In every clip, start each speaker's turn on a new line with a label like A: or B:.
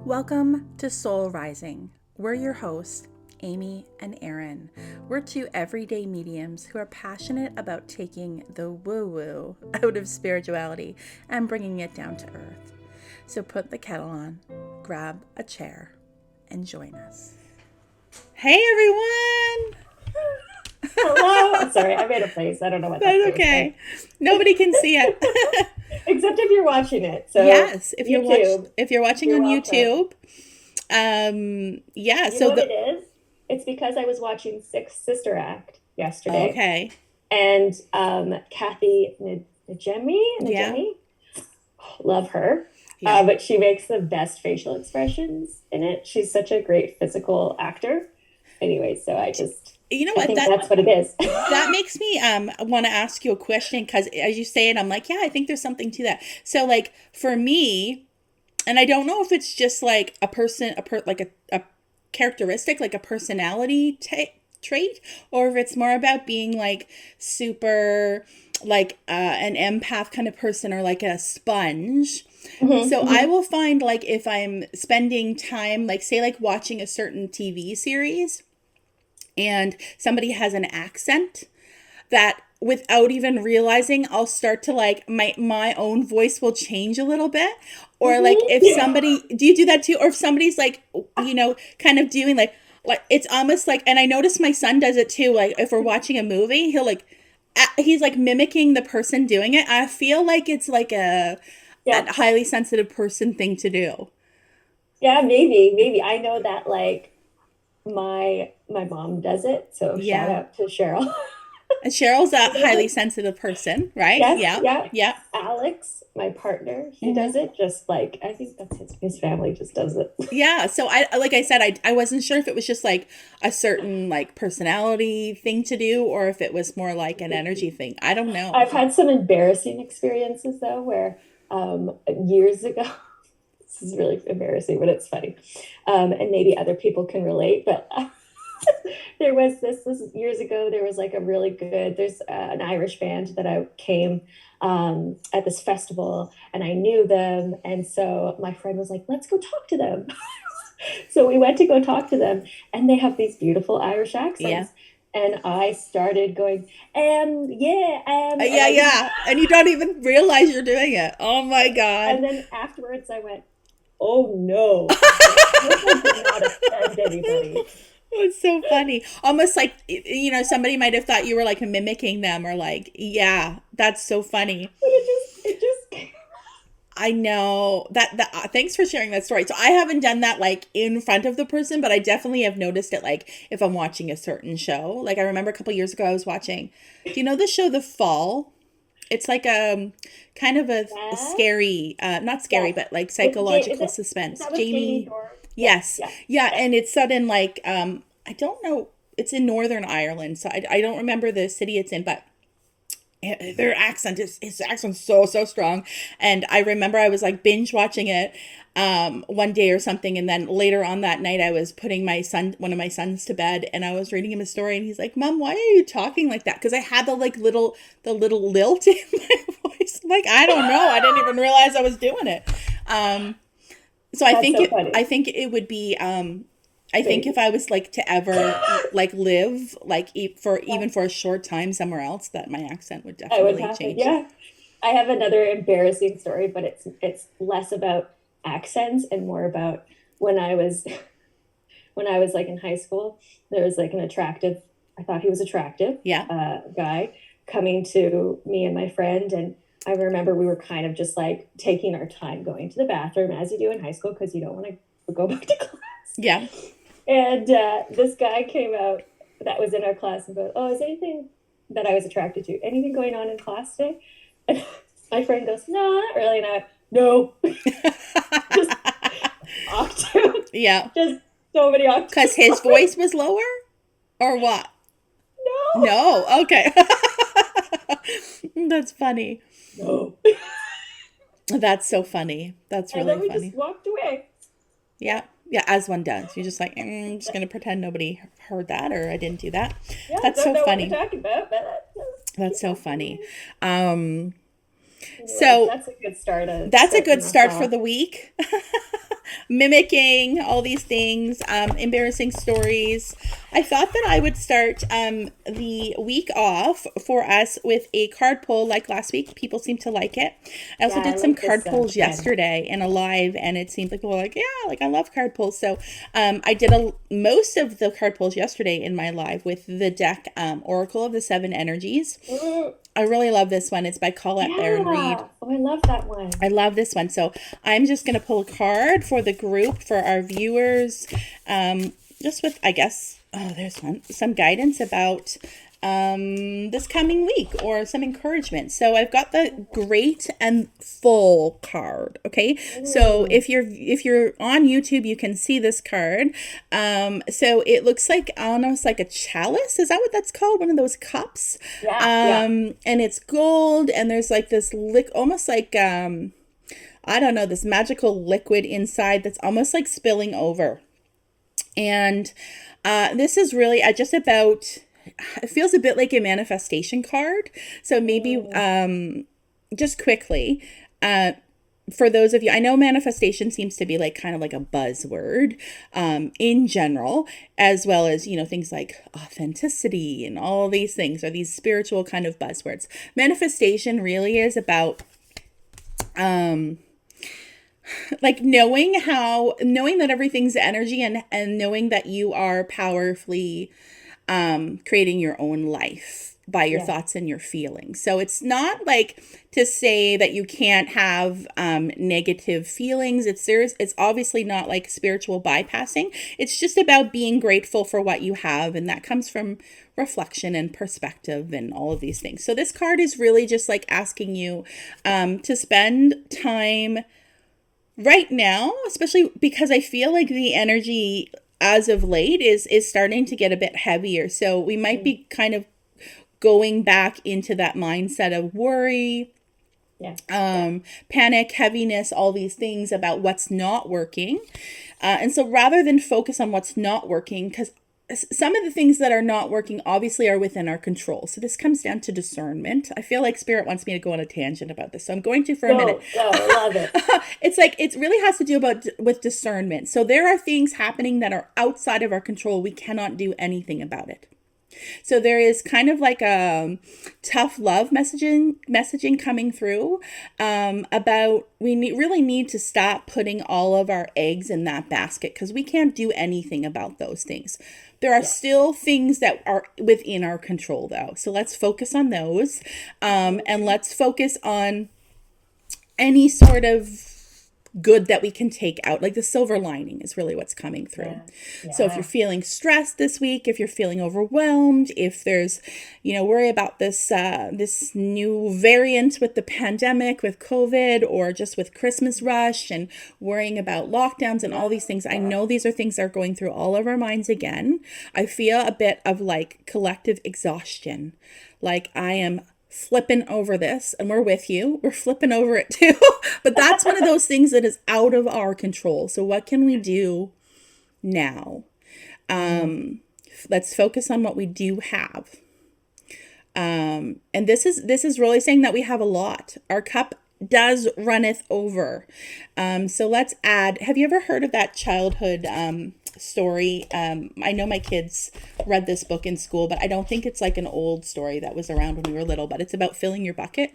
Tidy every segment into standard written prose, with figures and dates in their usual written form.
A: Welcome to Soul Rising. We're your hosts, Amy and Erin. We're two everyday mediums who are passionate about taking the woo-woo out of spirituality and bringing it down to earth. So put the kettle on, grab a chair, and join us. Hey everyone!
B: Hello. I'm sorry, I made a face. I don't know what
A: That's okay. Nobody can see it.
B: Except if you're watching it. So
A: yes, if you're watching on
B: welcome.
A: YouTube.
B: You know what it is? It's because I was watching Sister Act yesterday.
A: Okay.
B: And Kathy Najemi, love her.
A: Yeah.
B: But she makes the best facial expressions in it. She's such a great physical actor. Anyway, so I think that's what it is.
A: That makes me want to ask you a question, because as you say it, I'm like, yeah, I think there's something to that. So like for me, and I don't know if it's just like a characteristic, like a personality trait, or if it's more about being like super like an empath kind of person, or like a sponge. So I will find, like, if I'm spending time, like say like watching a certain TV series and somebody has an accent, that without even realizing, I'll start to like my own voice will change a little bit. Or like if somebody, do you do that too? Or if somebody's like, kind of doing like it's almost like, and I notice my son does it too. Like if we're watching a movie, he's like mimicking the person doing it. I feel like it's like a highly sensitive person thing to do.
B: Yeah, maybe. I know that like my mom does it. So shout out to Cheryl.
A: And Cheryl's a highly sensitive person, right?
B: Yes, yeah. Alex, my partner, he does it. Just like, I think that's his family just does it.
A: Yeah. So like I said, I wasn't sure if it was just like a certain like personality thing to do, or if it was more like an energy thing. I don't know.
B: I've had some embarrassing experiences though, where years ago, this is really embarrassing, but it's funny. And maybe other people can relate, but there was this years ago, there was like there's an Irish band that I came at this festival, and I knew them. And so my friend was like, let's go talk to them. So we went to go talk to them, and they have these beautiful Irish accents.
A: Yeah.
B: And I started going, and
A: you don't even realize you're doing it. Oh my God.
B: And then afterwards I went, oh no, I did not offend anybody.
A: It's so funny. Almost like, somebody might have thought you were like mimicking them, or like, yeah, that's so funny.
B: But it just
A: I know that thanks for sharing that story. So I haven't done that like in front of the person, but I definitely have noticed it like if I'm watching a certain show. Like I remember a couple years ago I was watching, do you know the show The Fall? It's like kind of a scary, not scary, but like psychological suspense.
B: Jamie.
A: Yes. Yeah. And it's set in like, I don't know, it's in Northern Ireland. So I don't remember the city it's in, but their accent his accent's so strong. And I remember I was like binge watching it one day or something, and then later on that night I was putting one of my sons to bed, and I was reading him a story, and he's like, Mom, why are you talking like that? Because I had the little lilt in my voice. Like, I don't know, I didn't even realize I was doing it. So I think it would be I think if I was like to ever like live like even for a short time somewhere else, that my accent would definitely change.
B: Yeah. I have another embarrassing story, but it's less about accents and more about when I was like in high school. There was like I thought he was attractive, guy coming to me and my friend, and I remember we were kind of just like taking our time going to the bathroom, as you do in high school, because you don't want to go back to class.
A: Yeah.
B: And this guy came out that was in our class and goes, oh, is anything that I was attracted to? Anything going on in class today? And my friend goes, no, not really. And I went, no. Just octave.
A: Yeah.
B: Just so many octaves.
A: Because his voice was lower? Or what? No. Okay. That's funny.
B: No.
A: That's so funny. That's really funny.
B: And then we just walked away.
A: Yeah. Yeah, as one does. You're just like, I'm just going to pretend nobody heard that, or I didn't do that.
B: Yeah,
A: that's so funny.
B: What you're talking about, but
A: that's so funny.
B: Anyways,
A: So
B: that's a good start of
A: that's a good
B: starting us
A: start for
B: off.
A: the week. Mimicking all these things, embarrassing stories. I thought that I would start the week off for us with a card pull like last week. People seem to like it. I
B: Yeah,
A: also
B: I
A: did some
B: like this
A: card
B: stuff.
A: pulls yesterday in a live, and it seemed like people were like, yeah, like I love card pulls. So I did most of the card pulls yesterday in my live with the deck Oracle of the Seven Energies.
B: Mm,
A: I really love this one. It's by Colette Baron Reed.
B: yeah. Oh, I love that one.
A: I love this one. So I'm just going to pull a card for the group, for our viewers, just with, I guess, oh, there's one, some guidance about this coming week or some encouragement. So I've got the great and full card. Okay. So
B: Mm,
A: if you're on YouTube, you can see this card. So it looks like almost like a chalice. Is that what that's called? One of those cups.
B: yeah, yeah.
A: And it's gold, and there's like this almost like I don't know, this magical liquid inside that's almost like spilling over. And this is really just about, it feels a bit like a manifestation card. So maybe
B: Mm,
A: just quickly, for those of you, I know manifestation seems to be like kind of like a buzzword in general, as well as, things like authenticity and all these things are these spiritual kind of buzzwords. Manifestation really is about like knowing that everything's energy, and knowing that you are powerfully creating your own life by your
B: yeah,
A: thoughts and your feelings. So it's not like to say that you can't have negative feelings. It's obviously not like spiritual bypassing. It's just about being grateful for what you have, and that comes from reflection and perspective and all of these things. So this card is really just like asking you to spend time right now, especially because I feel like the energy as of late is starting to get a bit heavier. So we might
B: mm,
A: be kind of going back into that mindset of worry,
B: yeah, yeah.
A: panic, heaviness, all these things about what's not working. And so rather than focus on what's not working, because some of the things that are not working obviously are within our control. So this comes down to discernment. I feel like Spirit wants me to go on a tangent about this. So I'm going to for a minute.
B: Go, go. I love it.
A: It's like it really has to do with discernment. So there are things happening that are outside of our control. We cannot do anything about it. So there is kind of like a tough love messaging coming through about really need to stop putting all of our eggs in that basket, because we can't do anything about those things. There are
B: Yeah.
A: still things that are within our control, though. So let's focus on those, and let's focus on any sort of good that we can take out. Like the silver lining is really what's coming through.
B: Yeah,
A: So if you're
B: yeah,
A: feeling stressed this week, if you're feeling overwhelmed, if there's, worry about this new variant with the pandemic, with COVID, or just with Christmas rush and worrying about lockdowns and
B: yeah,
A: all these things, I
B: yeah.
A: know these are things that are going through all of our minds again. I feel a bit of like collective exhaustion. Like I am flipping over this, and we're with you. We're flipping over it too. But that's one of those things that is out of our control. So what can we do now?
B: Mm,
A: Let's focus on what we do have. And this is really saying that we have a lot. Our cup does runneth over. So let's add. Have you ever heard of that childhood story? I know my kids read this book in school, but I don't think it's like an old story that was around when we were little. But it's about filling your bucket.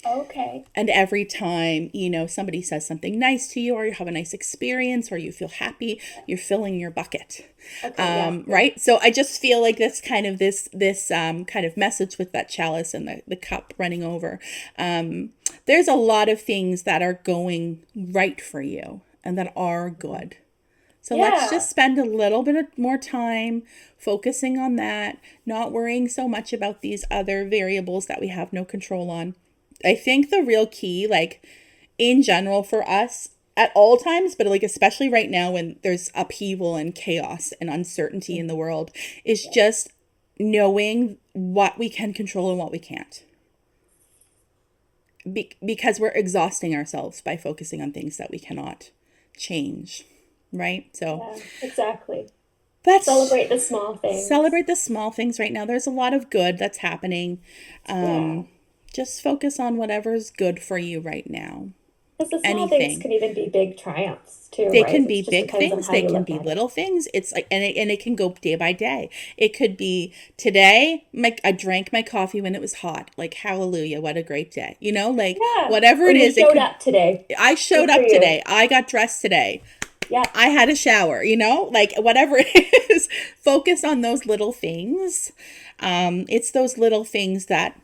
B: okay.
A: And every time, somebody says something nice to you, or you have a nice experience, or you feel happy, you're filling your bucket.
B: Okay. Yeah. Yeah.
A: Right? So I just feel like this kind of kind of message with that chalice and the cup running over. There's a lot of things that are going right for you and that are good. So let's
B: Yeah.
A: just spend a little bit more time focusing on that, not worrying so much about these other variables that we have no control on. I think the real key, like in general for us at all times, but like especially right now when there's upheaval and chaos and uncertainty in the world, is
B: Yeah.
A: just knowing what we can control and what we can't. Because we're exhausting ourselves by focusing on things that we cannot change. Right? So
B: Yeah. Exactly.
A: that's
B: Celebrate the small things.
A: celebrate the small things right now. There's a lot of good that's happening.
B: Yeah.
A: Just focus on whatever's good for you right now.
B: Because the small things
A: Anything.
B: can even be big triumphs too,
A: They
B: right?
A: can
B: It
A: be
B: just
A: big
B: depends on
A: things.
B: how
A: They
B: you
A: can
B: look
A: be
B: at it.
A: little things. It's like, and it can go day by day. It could be today, I drank my coffee when it was hot. Like, hallelujah, what a great day. You know, like
B: Yeah.
A: whatever
B: Or
A: it
B: you
A: is, it
B: showed
A: could,
B: up today.
A: I showed
B: Good for
A: up
B: you.
A: today. I got dressed today.
B: Yeah.
A: I had a shower, like whatever it is, focus on those little things. It's those little things that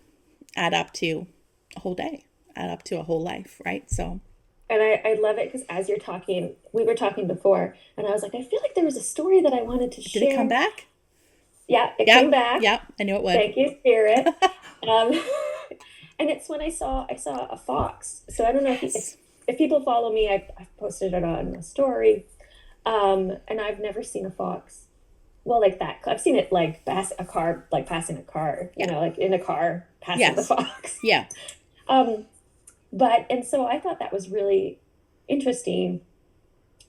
A: add up to a whole day, add up to a whole life, right? So,
B: And I love it because as you're talking, we were talking before, and I was like, I feel like there was a story that I wanted to
A: did it come
B: share.
A: back?
B: Yeah, it came
A: Yep,
B: back.
A: yep, I knew it would.
B: Thank you, Spirit. Um, and it's when I saw a fox. So I don't know
A: Yes.
B: if people follow me, I've posted it on a story. And I've never seen a fox. Well, like that. I've seen it like pass a car, like passing a car,
A: Yeah.
B: like in a car passing the
A: Yes.
B: fox.
A: Yeah.
B: Um, and so I thought that was really interesting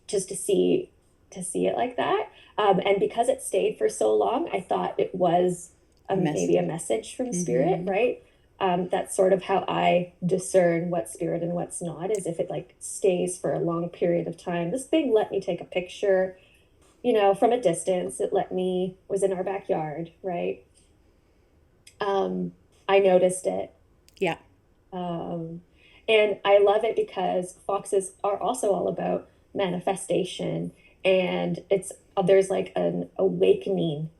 B: just to see it like that. And because it stayed for so long, I thought it was maybe a
A: Message.
B: message from spirit,
A: Mm-hmm.
B: right? That's sort of how I discern what's spirit and what's not, is if it like stays for a long period of time. This thing let me take a picture, from a distance. It was in our backyard, right? I noticed it.
A: Yeah.
B: Um, and I love it because foxes are also all about manifestation, and there's like an awakening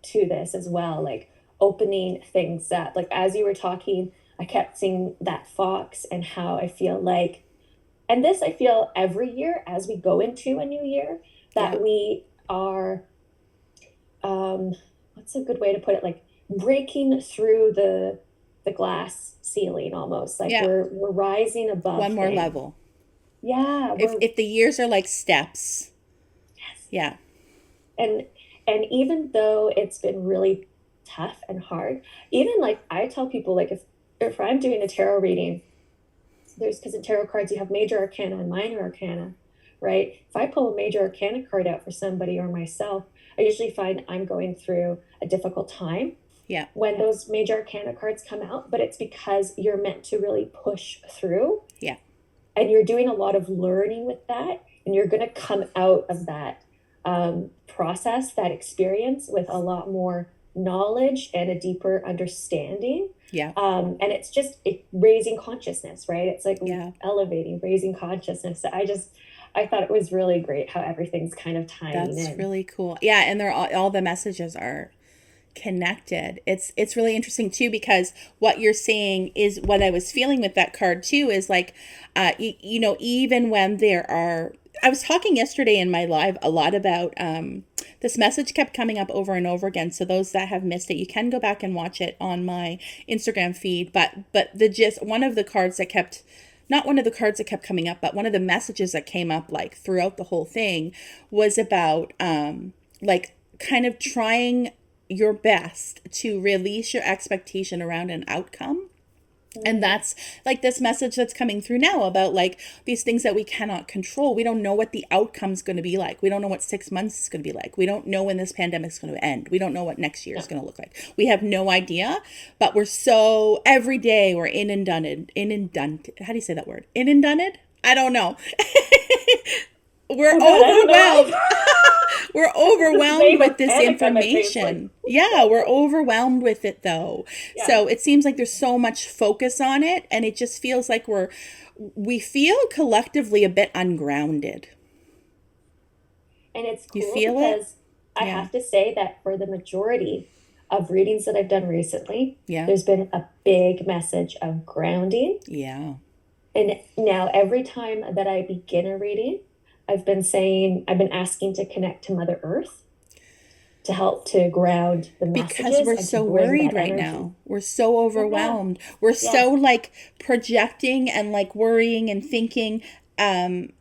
B: to this as well, like opening things up. Like as you were talking, I kept seeing that fox and how I feel like, and this I feel every year as we go into a new year,
A: Yeah.
B: that we are, what's a good way to put it? Like breaking through the glass ceiling almost. Like
A: Yeah.
B: we're rising above
A: One more
B: things.
A: level.
B: Yeah,
A: If the years are like steps.
B: yes.
A: Yeah.
B: And even though it's been really tough and hard, even like I tell people, like if I'm doing a tarot reading, because in tarot cards you have major arcana and minor arcana, right? If I pull a major arcana card out for somebody or myself, I usually find I'm going through a difficult time
A: Yeah.
B: when those major arcana cards come out, but it's because you're meant to really push through,
A: Yeah.
B: and you're doing a lot of learning with that, and you're going to come out of that process, that experience, with a lot more knowledge and a deeper understanding.
A: Yeah.
B: And it's just raising consciousness, right? It's like
A: Yeah.
B: elevating, raising consciousness. So I thought it was really great how everything's kind of tying
A: That's
B: in.
A: really cool. Yeah, and they're all the messages are connected. It's really interesting too, because what you're saying is what I was feeling with that card too, is like even when there are, I was talking yesterday in my live a lot about this message kept coming up over and over again. So those that have missed it, you can go back and watch it on my Instagram feed. But the gist, one of the cards that kept, not one of the cards that kept coming up, but one of the messages that came up like throughout the whole thing was about like kind of trying your best to release your expectation around an outcome. And that's like this message that's coming through now about like these things that we cannot control. We don't know what the outcome's going to be like. We don't know what 6 months is going to be like. We don't know when this pandemic's going to end. We don't know what next year is going to look like. We have no idea, but every day we're inundated. How do you say that word? Inundated? I don't know. We're
B: Oh God, I don't
A: overwhelmed.
B: know.
A: We're
B: This
A: overwhelmed
B: wave
A: with
B: of
A: this
B: panic on my face,
A: information. Yeah, we're overwhelmed with it though.
B: yeah.
A: So it seems like there's so much focus on it, and it just feels like we feel collectively a bit ungrounded.
B: And it's
A: You
B: cool
A: feel it?
B: because I
A: Yeah.
B: have to say that for the majority of readings that I've done recently,
A: Yeah.
B: there's been a big message of grounding.
A: Yeah.
B: And now every time that I begin a reading, I've been asking to connect to Mother Earth to help to ground the
A: Because
B: messages
A: we're
B: and to
A: so
B: bring
A: worried
B: that
A: right
B: energy.
A: now. We're so
B: Yeah.
A: overwhelmed. We're
B: Yeah.
A: so like projecting and like worrying and thinking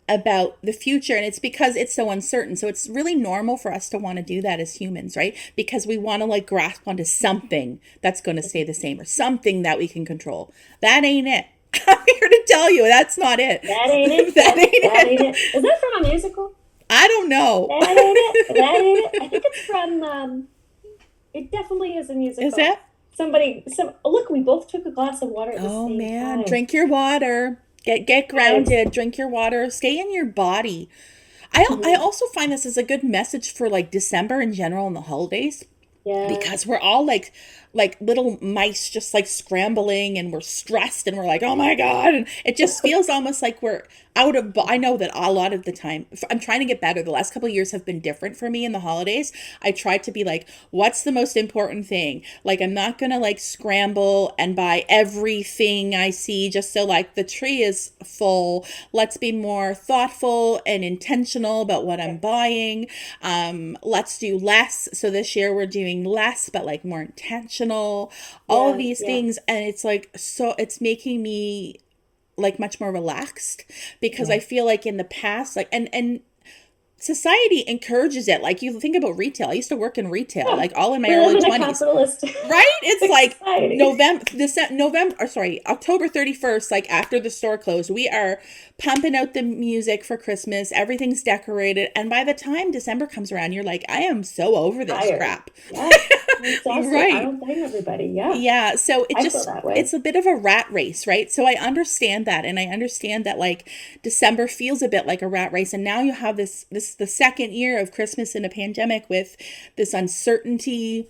A: about the future, and it's because it's so uncertain. So it's really normal for us to want to do that as humans, right? Because we want to like grasp onto something that's going to stay the same, or something that we can control. That ain't it. I'm here to tell you that's not it.
B: That ain't it.
A: That ain't
B: That ain't
A: it.
B: it. Is that from a musical?
A: I don't know.
B: That ain't it. That ain't it. I think it's from it definitely is a
A: Is
B: musical.
A: it?
B: look, we both took a glass of water at the
A: Oh
B: same
A: man,
B: time.
A: drink your water. Get
B: Guys.
A: grounded, drink your water, stay in your body. I
B: Mhm.
A: also find this is a good message for like December in general and the holidays,
B: Yeah.
A: because we're all like little mice just like scrambling, and we're stressed, and we're like, oh my god, and it just feels almost like we're I know that a lot of the time I'm trying to get better. The last couple of years have been different for me in the holidays. I tried to be like, what's the most important thing? Like, I'm not gonna like scramble and buy everything I see just so like the tree is full. Let's be more thoughtful and intentional about what I'm
B: Yeah.
A: buying. Let's do less. So this year we're doing less, but like more intentional, all of
B: Yeah.
A: these
B: Yeah.
A: things. And it's like, so it's making me like much more relaxed, because
B: Yeah.
A: I feel like in the past, like, and society encourages it. Like, you think about retail. I used to work in retail,
B: Yeah.
A: like all in my
B: We live
A: early
B: in a
A: 20s.
B: capitalist
A: Right? It's like
B: society.
A: October 31st, like after the store closed, we are pumping out the music for Christmas. Everything's decorated. And by the time December comes around, you're like, I am so over this
B: Tired.
A: crap.
B: Yeah. Exhausted. I
A: Right.
B: don't blame everybody. Yeah.
A: Yeah, so
B: I feel that way.
A: it's a bit of a rat race, right? So I understand that, and I understand that like December feels a bit like a rat race, and now you have this the second year of Christmas in a pandemic with this uncertainty,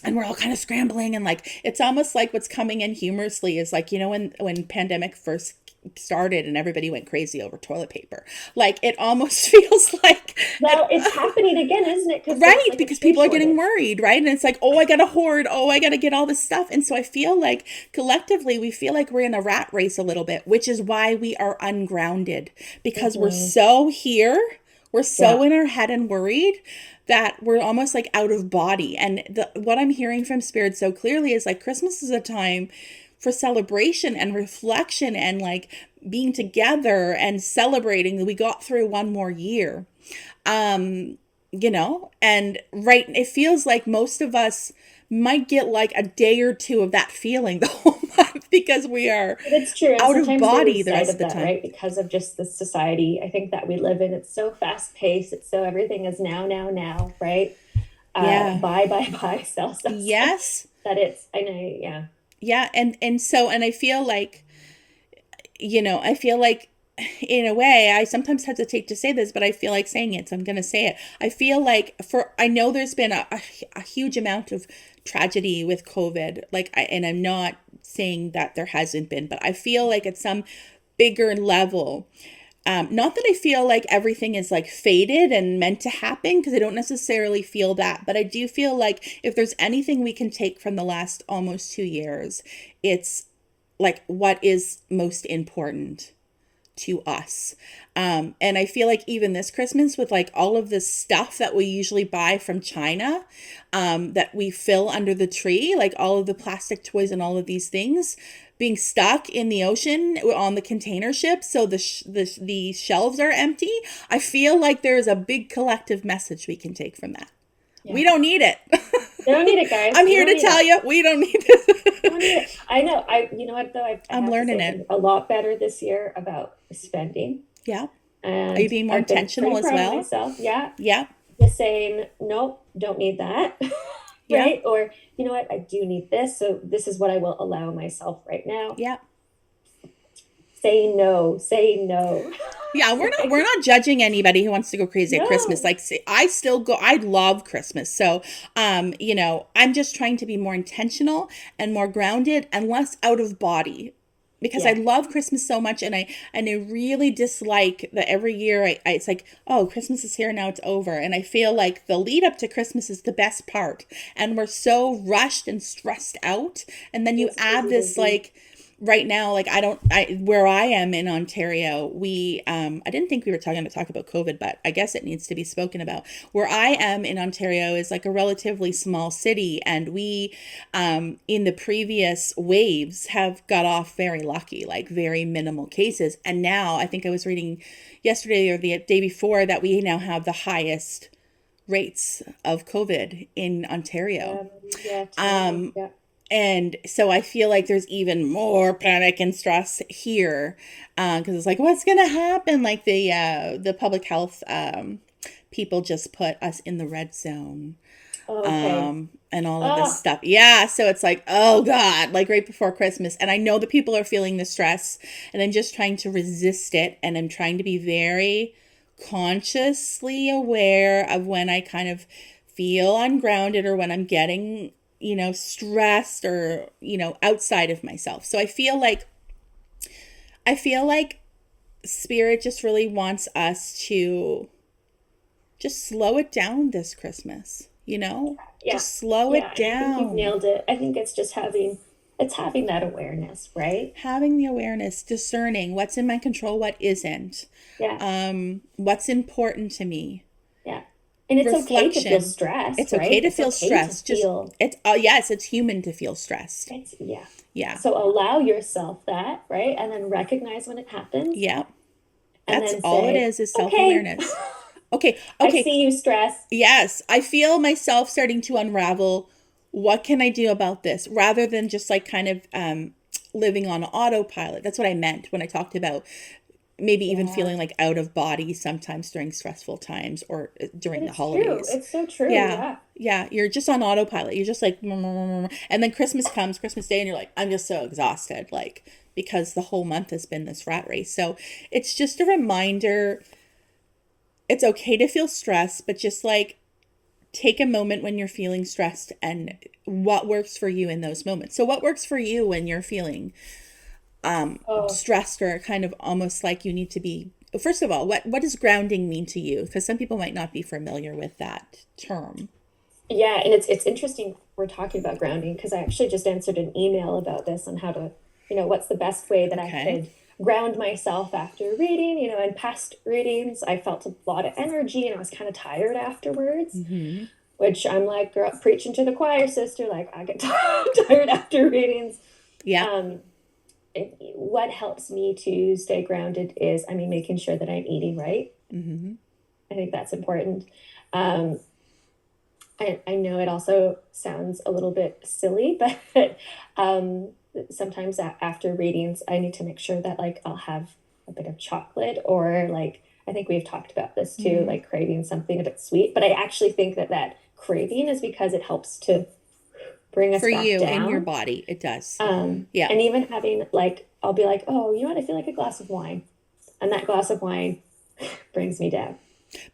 A: and we're all kind of scrambling, and like it's almost like what's coming in humorously is like, when pandemic first started and everybody went crazy over toilet paper. Like, it almost feels like
B: Well, it's happening again, isn't it? Because there's
A: right,
B: like a
A: because
B: tree
A: people are getting
B: shortage.
A: worried, right? And it's like, oh, I gotta hoard, oh, I gotta get all this stuff. And so I feel like collectively we feel like we're in a rat race a little bit, which is why we are ungrounded, because we're
B: Hmm.
A: so here, we're so
B: Yeah.
A: in our head and worried that we're almost like out of body. And what I'm hearing from Spirit so clearly is like, Christmas is a time for celebration and reflection, and like being together and celebrating that we got through one more year. And right, it feels like most of us might get like a day or two of that feeling the whole month, because we are
B: It's true. And
A: out of
B: sometimes we
A: body
B: lose
A: the
B: sight
A: rest of
B: of
A: the
B: that,
A: time.
B: right? Because of just the society, I think, that we live in. It's so fast paced. It's so everything is now, now, now, right?
A: Yeah.
B: Buy, sell, sell.
A: Yes.
B: That I know, yeah.
A: Yeah. And I feel like, I feel like, in a way, I sometimes hesitate to say this, but I feel like saying it, so I'm going to say it. I feel like, I know there's been a huge amount of tragedy with COVID, like, and I'm not saying that there hasn't been, but I feel like at some bigger level, not that I feel like everything is like fated and meant to happen, because I don't necessarily feel that, but I do feel like if there's anything we can take from the last almost 2 years, it's like what is most important to us. And I feel like even this Christmas, with like all of this stuff that we usually buy from China, that we fill under the tree, like all of the plastic toys and all of these things being stuck in the ocean on the container ship, so the shelves are empty. I feel like there is a big collective message we can take from that.
B: Yeah.
A: We don't need it.
B: You don't need it, guys.
A: I'm
B: You
A: here
B: don't
A: to
B: need
A: tell
B: it.
A: you, we don't need this.
B: You don't need it. I know. You know what, though? I
A: I'm
B: have to say,
A: learning
B: I've
A: it.
B: been a lot better this year about spending.
A: Yeah. Are you
B: And
A: being more
B: I've been
A: intentional
B: pretty
A: as
B: proud of
A: well?
B: myself. Yeah.
A: Yeah.
B: Just saying, nope, don't need that.
A: Yeah.
B: Right? Or, you know what? I do need this. So this is what I will allow myself right now.
A: Yeah.
B: Saying no, saying no.
A: Yeah, we're
B: Right?
A: not judging anybody who wants to go crazy at Christmas.
B: No.
A: Like, say, I still go. I love Christmas. So, I'm just trying to be more intentional and more grounded and less out of body, because I
B: Yeah.
A: love Christmas so much, and I really dislike that every year it's like, oh, Christmas is here, now it's over, and I feel like the lead up to Christmas is the best part, and we're so rushed and stressed out, and then you
B: It's
A: add
B: busy,
A: this
B: busy.
A: like, right now, like, where I am in Ontario, we I didn't think we were talking to talk about COVID, but I guess it needs to be spoken about. Where I am in Ontario is like a relatively small city, and we in the previous waves have got off very lucky, like very minimal cases. And now I think I was reading yesterday or the day before that we now have the highest rates of COVID in Ontario.
B: Yeah, totally. Yeah.
A: And so I feel like there's even more panic and stress here, because it's like, what's gonna happen? Like the public health people just put us in the red zone.
B: Oh, okay.
A: and all of this
B: Oh,
A: stuff. Yeah, so it's like, oh God, like right before Christmas. And I know that people are feeling the stress, and I'm just trying to resist it. And I'm trying to be very consciously aware of when I kind of feel ungrounded or when I'm getting, stressed or, outside of myself. So I feel like Spirit just really wants us to just slow it down this Christmas,
B: yeah.
A: Just slow
B: Yeah.
A: it
B: And I think you've
A: down.
B: nailed it. I think it's just having that awareness, right?
A: Having the awareness, discerning what's in my control, what isn't,
B: Yeah.
A: what's important to me.
B: Yeah. And it's okay to feel
A: Reflection.
B: stressed,
A: It's okay
B: right?
A: to
B: It's
A: feel
B: okay to
A: stressed. Just
B: feel
A: it's yes, it's human to feel stressed.
B: yeah.
A: Yeah.
B: So allow yourself that, right? And then recognize when it happens
A: Yeah.
B: and
A: That's
B: then
A: all it
B: say,
A: is
B: okay,
A: self-awareness. Okay.
B: I
A: Okay.
B: see you stress.
A: Yes, I feel myself starting to unravel. What can I do about this? Rather than just like kind of living on autopilot. That's what I meant when I talked about maybe even
B: Yeah.
A: feeling like out of body sometimes during stressful times or
B: But
A: during the
B: it's true.
A: holidays.
B: It's so true.
A: Yeah.
B: Yeah.
A: Yeah, you're just on autopilot. You're just like, and then Christmas comes, Christmas Day, and you're like, I'm just so exhausted, like, because the whole month has been this rat race. So it's just a reminder it's okay to feel stressed, but just like take a moment when you're feeling stressed and what works for you in those moments. So, what works for you when you're feeling
B: Oh,
A: stressed or kind of almost like you need to be? First of all, what does grounding mean to you? Because some people might not be familiar with that term.
B: yeah. And it's interesting we're talking about grounding because I actually just answered an email about this on how to, what's the best way that I
A: Okay.
B: could ground myself after reading. In past readings, I felt a lot of energy and I was kind of tired afterwards,
A: Mm-hmm.
B: which I'm like, girl, preaching to the choir, sister. Like, I get tired after readings.
A: Yeah.
B: Um, what helps me to stay grounded is, making sure that I'm eating right.
A: Mm-hmm.
B: I think that's important. Um, I know it also sounds a little bit silly, but sometimes after readings, I need to make sure that like I'll have a bit of chocolate or like I think we've talked about this too,
A: Mm-hmm.
B: like craving something a bit sweet. But I actually think that craving is because it helps to bring us
A: For
B: back
A: you in your
B: down.
A: body, it does. Yeah.
B: And even having like I'll be like, oh, you know what? I feel like a glass of wine, and that glass of wine brings me down.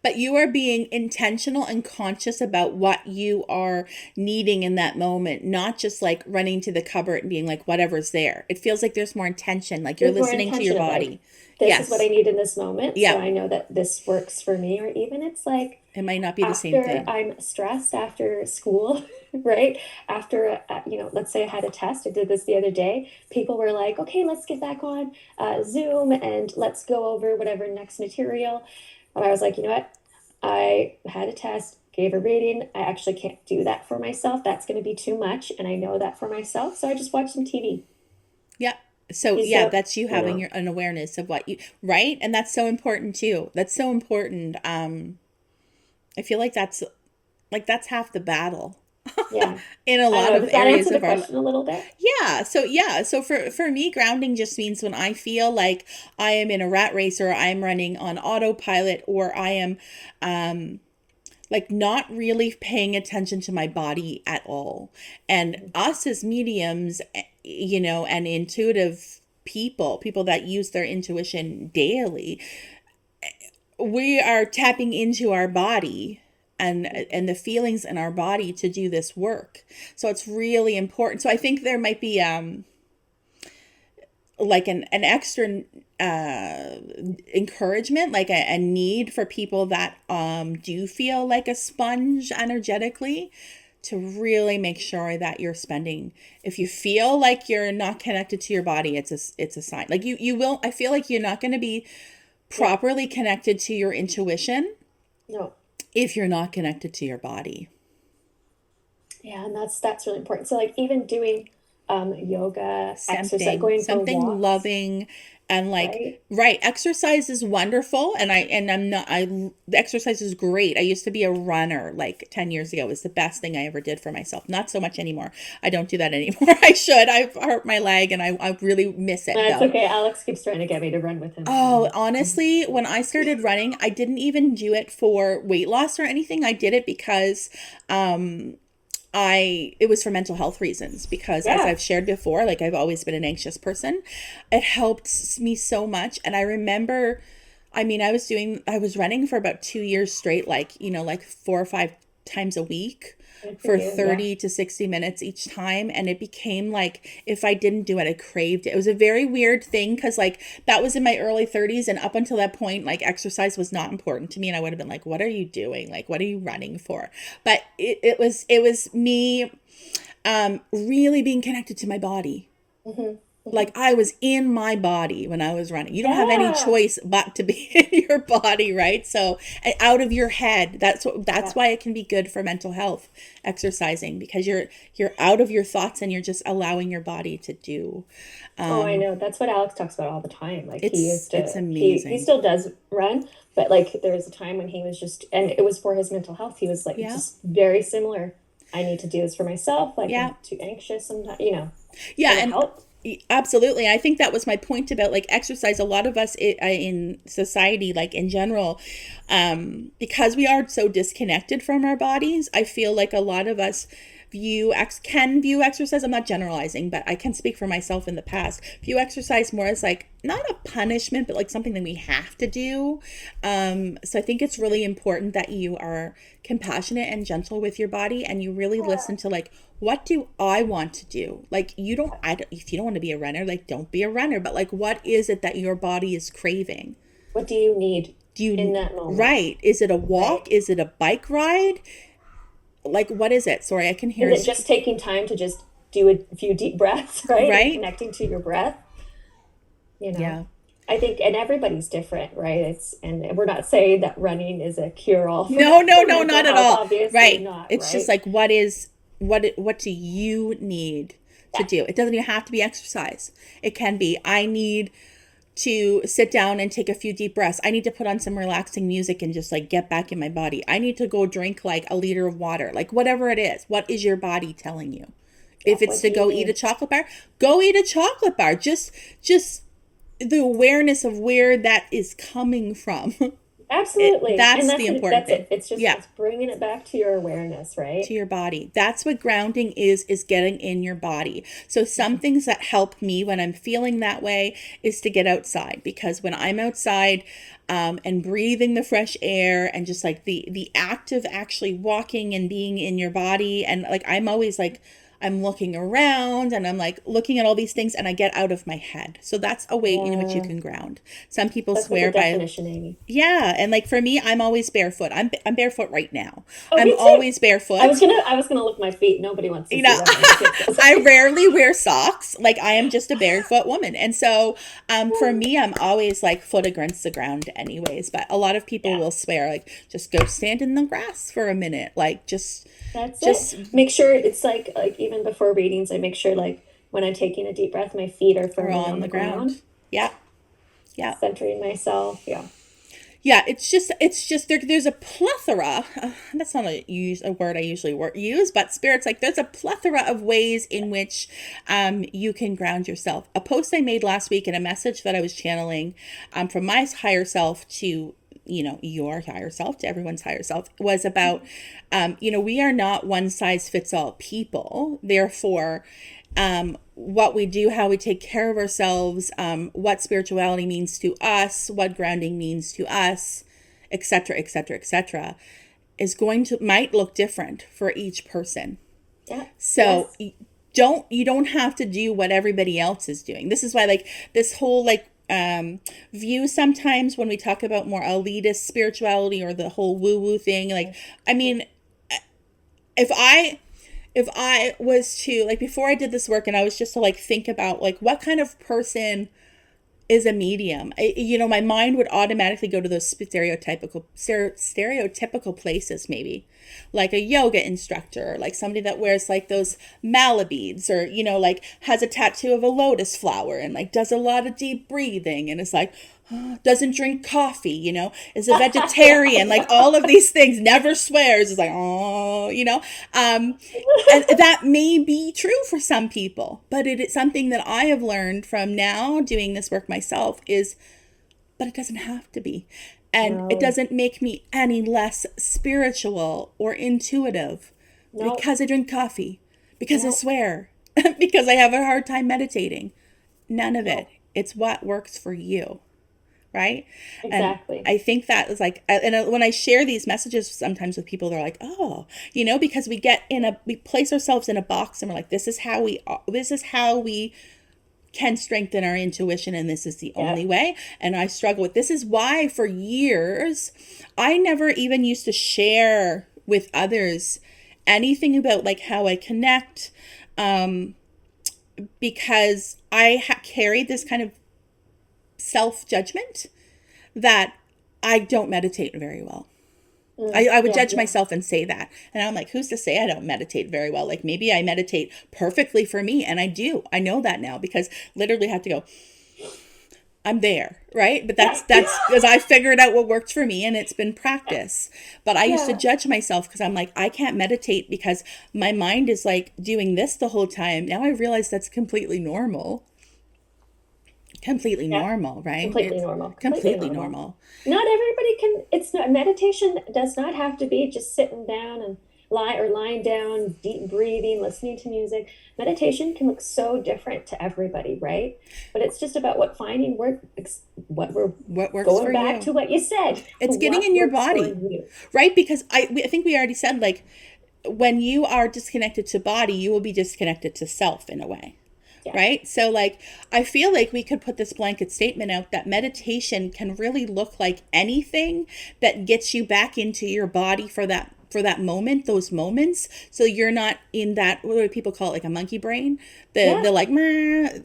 A: But you are being intentional and conscious about what you are needing in that moment, not just like running to the cupboard and being like, whatever's there. It feels like there's more intention, like you're
B: There's more
A: listening to your
B: intention of like,
A: body.
B: this is what I
A: Yes.
B: need in this moment. So
A: Yeah.
B: I know that this works for me. Or even it's like
A: It might not be the same
B: after
A: thing.
B: I'm stressed after school, right? After, let's say I had a test, I did this the other day. People were like, okay, let's get back on Zoom and let's go over whatever next material. And I was like, you know what? I had a test, gave a rating. I actually can't do that for myself. That's going to be too much. And I know that for myself. So I just watched some TV.
A: Yeah. So
B: Is
A: yeah,
B: there,
A: that's you having your an awareness of what you right, and that's so important too. That's so important. I feel like that's half the battle
B: yeah.
A: in a
B: I don't
A: lot
B: know.
A: of
B: Does that
A: areas
B: answer the
A: of our
B: question a little bit?
A: yeah, so for me grounding just means when I feel like I am in a rat race or I'm running on autopilot or I am like not really paying attention to my body at all. And us as mediums, and intuitive people that use their intuition daily, we are tapping into our body and the feelings in our body to do this work. So it's really important. So I think there might be like an extra encouragement, like a need for people that do feel like a sponge energetically, to really make sure that you're spending, if you feel like you're not connected to your body, it's a sign. Like you will, I feel like you're not going to be
B: Yeah.
A: properly connected to your intuition
B: No.
A: if you're not connected to your body.
B: Yeah, and that's really important. So like even doing yoga, exercise,
A: Something
B: going for
A: something
B: walks,
A: loving, and like,
B: right?
A: right, exercise is wonderful, I'm not, the exercise is great. I used to be a runner like 10 years ago. It was the best thing I ever did for myself. Not so much anymore. I don't do that anymore. I should. I've hurt my leg and I really miss it
B: That's
A: though.
B: okay. Alex keeps trying to get me to run with him
A: Oh,
B: again.
A: honestly, when I started running, I didn't even do it for weight loss or anything. I did it because it was for mental health reasons, because as
B: Yeah.
A: I've shared before, like I've always been an anxious person. It helped me so much. And I remember, I mean, I was running for about 2 years straight, like, like 4 or 5 times a week
B: Good for
A: for
B: you. Yeah.
A: 30 to 60 minutes each time. And it became like, if I didn't do it, I craved it. It was a very weird thing, because like that was in my early 30s. And up until that point, like exercise was not important to me. And I would have been like, what are you doing? Like, what are you running for? But it was me really being connected to my body.
B: Hmm.
A: Like I was in my body when I was running. You don't have any
B: Yeah.
A: choice but to be in your body, right? So out of your head. That's
B: Yeah.
A: why it can be good for mental health, exercising, because you're out of your thoughts and you're just allowing your body to do.
B: Oh, I know. That's what Alex talks about all the time. Like he used
A: It's
B: to, he
A: amazing.
B: still does run, but like there was a time when he was just, and it was for his mental health. He was like
A: Yeah.
B: just very similar. I need to do this for myself. Like
A: Yeah.
B: I'm too anxious sometimes, you know,
A: Yeah,
B: and it
A: and
B: helped.
A: absolutely. I think that was my point about like exercise. A lot of us in society, like in general, because we are so disconnected from our bodies, I feel like a lot of us can view exercise. I'm not generalizing, but I can speak for myself in the past. View exercise more as like not a punishment, but like something that we have to do. So I think it's really important that you are compassionate and gentle with your body, and you really listen to like, what do I want to do? Like if you don't want to be a runner, like don't be a runner, but like what is it that your body is craving?
B: What do you need
A: Do
B: in
A: you
B: that moment?
A: Right? Is it a
B: Right?
A: walk? Is it a bike ride? Like what is it? Sorry, I can hear
B: Is it just taking time to just do a few deep breaths, right? And
A: right?
B: connecting to your breath, you know?
A: Yeah.
B: I think, and everybody's different, right? And we're not saying that running is a cure all for,
A: No, no,
B: for
A: no,
B: mental
A: not at
B: health,
A: all.
B: obviously
A: Right.
B: not,
A: It's just
B: right?
A: like what do you need to
B: Yeah.
A: do? It doesn't even have to be exercise. It can be, I need to sit down and take a few deep breaths. I need to put on some relaxing music and just like get back in my body. I need to go drink like a liter of water. Like whatever it is. What is your body telling you?
B: Yeah.
A: If it's
B: What
A: to
B: do you
A: go eat a
B: need?
A: chocolate bar, go eat a chocolate bar. Just the awareness of where that is coming from.
B: Absolutely. And
A: That's the important
B: that's
A: thing.
B: it. It's just,
A: Yeah,
B: it's bringing it back to your awareness,
A: to
B: right?
A: your body. That's what grounding is getting in your body. So some
B: Mhm.
A: things that help me when I'm feeling that way is to get outside, because when I'm outside and breathing the fresh air and just like the act of actually walking and being in your body, and like I'm always like I'm looking around and I'm like looking at all these things and I get out of my head. So that's a way in which you
B: Yeah.
A: can ground. Some people
B: That's a
A: swear
B: good
A: by,
B: definition, Amy.
A: yeah, and like for me, I'm always barefoot. I'm barefoot right now.
B: Oh,
A: I'm
B: me too.
A: always barefoot.
B: I was gonna look my feet. Nobody wants to
A: You
B: see
A: know,
B: that on my kids.
A: I rarely wear socks. Like I am just a barefoot woman. And so for me, I'm always like foot against the ground anyways. But a lot of people
B: Yeah.
A: will swear like just go stand in the grass for a minute. Like
B: That's it.
A: just
B: Make sure it's like even before readings, I make sure like when I'm taking a deep breath, my feet are
A: are
B: firmly
A: on
B: on
A: the
B: the
A: ground.
B: ground,
A: Yeah. Yeah.
B: centering myself. Yeah.
A: Yeah, it's just there's a plethora. That's not a word I usually use, but spirits like there's a plethora of ways in which you can ground yourself. A post I made last week and a message that I was channeling from my higher self to your higher self, to everyone's higher self, was about we are not one size fits all people. Therefore, what we do, how we take care of ourselves, what spirituality means to us, what grounding means to us, etc., etc., etc., is going to might look different for each person.
B: Yeah.
A: So
B: Yes.
A: you don't have to do what everybody else is doing. This is why like this whole like view sometimes when we talk about more elitist spirituality or the whole woo woo thing, like I mean, if I was to like before I did this work and I was just to like think about like what kind of person is a medium. My mind would automatically go to those stereotypical places, maybe like a yoga instructor, like somebody that wears like those mala beads, or like has a tattoo of a lotus flower and like does a lot of deep breathing and is like doesn't drink coffee, is a vegetarian, like
B: Yeah.
A: all of these things, never swears, is like, and that may be true for some people, but it is something that I have learned from now doing this work myself is, but it doesn't have to be. And it
B: No.
A: doesn't make me any less spiritual or intuitive
B: No,
A: because I drink coffee, because I
B: no,
A: swear, because I have a hard time meditating. None of it.
B: no,
A: It's what works for you, right? And
B: exactly.
A: I think that is like, and when I share these messages sometimes with people, they're like, oh, because we place ourselves in a box and we're like, this is how we can strengthen our intuition, and this is the only
B: Yep.
A: way. And I struggle with this is why for years I never even used to share with others anything about like how I connect, because I carried this kind of self judgment that I don't meditate very well. I would
B: Yeah,
A: judge
B: yeah.
A: myself and say that. And I'm like, who's to say I don't meditate very well? Like maybe I meditate perfectly for me. And I do. I know that now because literally I have to go, I'm there, right? But
B: Yeah.
A: that's because I figured out what worked for me and it's been practice. But I used to
B: Yeah.
A: judge myself because I'm like, I can't meditate because my mind is like doing this the whole time. Now I realize that's completely normal. Completely
B: Yeah.
A: normal, right?
B: Completely
A: It's
B: normal. Completely
A: completely
B: normal.
A: normal.
B: Not everybody can, it's not, meditation does not have to be just sitting down and lying down, deep breathing, listening to music. Meditation can look so different to everybody, right? But it's just about what we're
A: What works
B: going
A: for
B: back
A: you?
B: to what you said.
A: It's getting
B: What
A: in your
B: works for
A: body,
B: you?
A: right? Because I think we already said like when you are disconnected to body, you will be disconnected to self in a way.
B: Yeah.
A: Right? So like I feel like we could put this blanket statement out that meditation can really look like anything that gets you back into your body for that moment, those moments, so you're not in that, what do people call it, like a monkey brain, the
B: Yeah.
A: like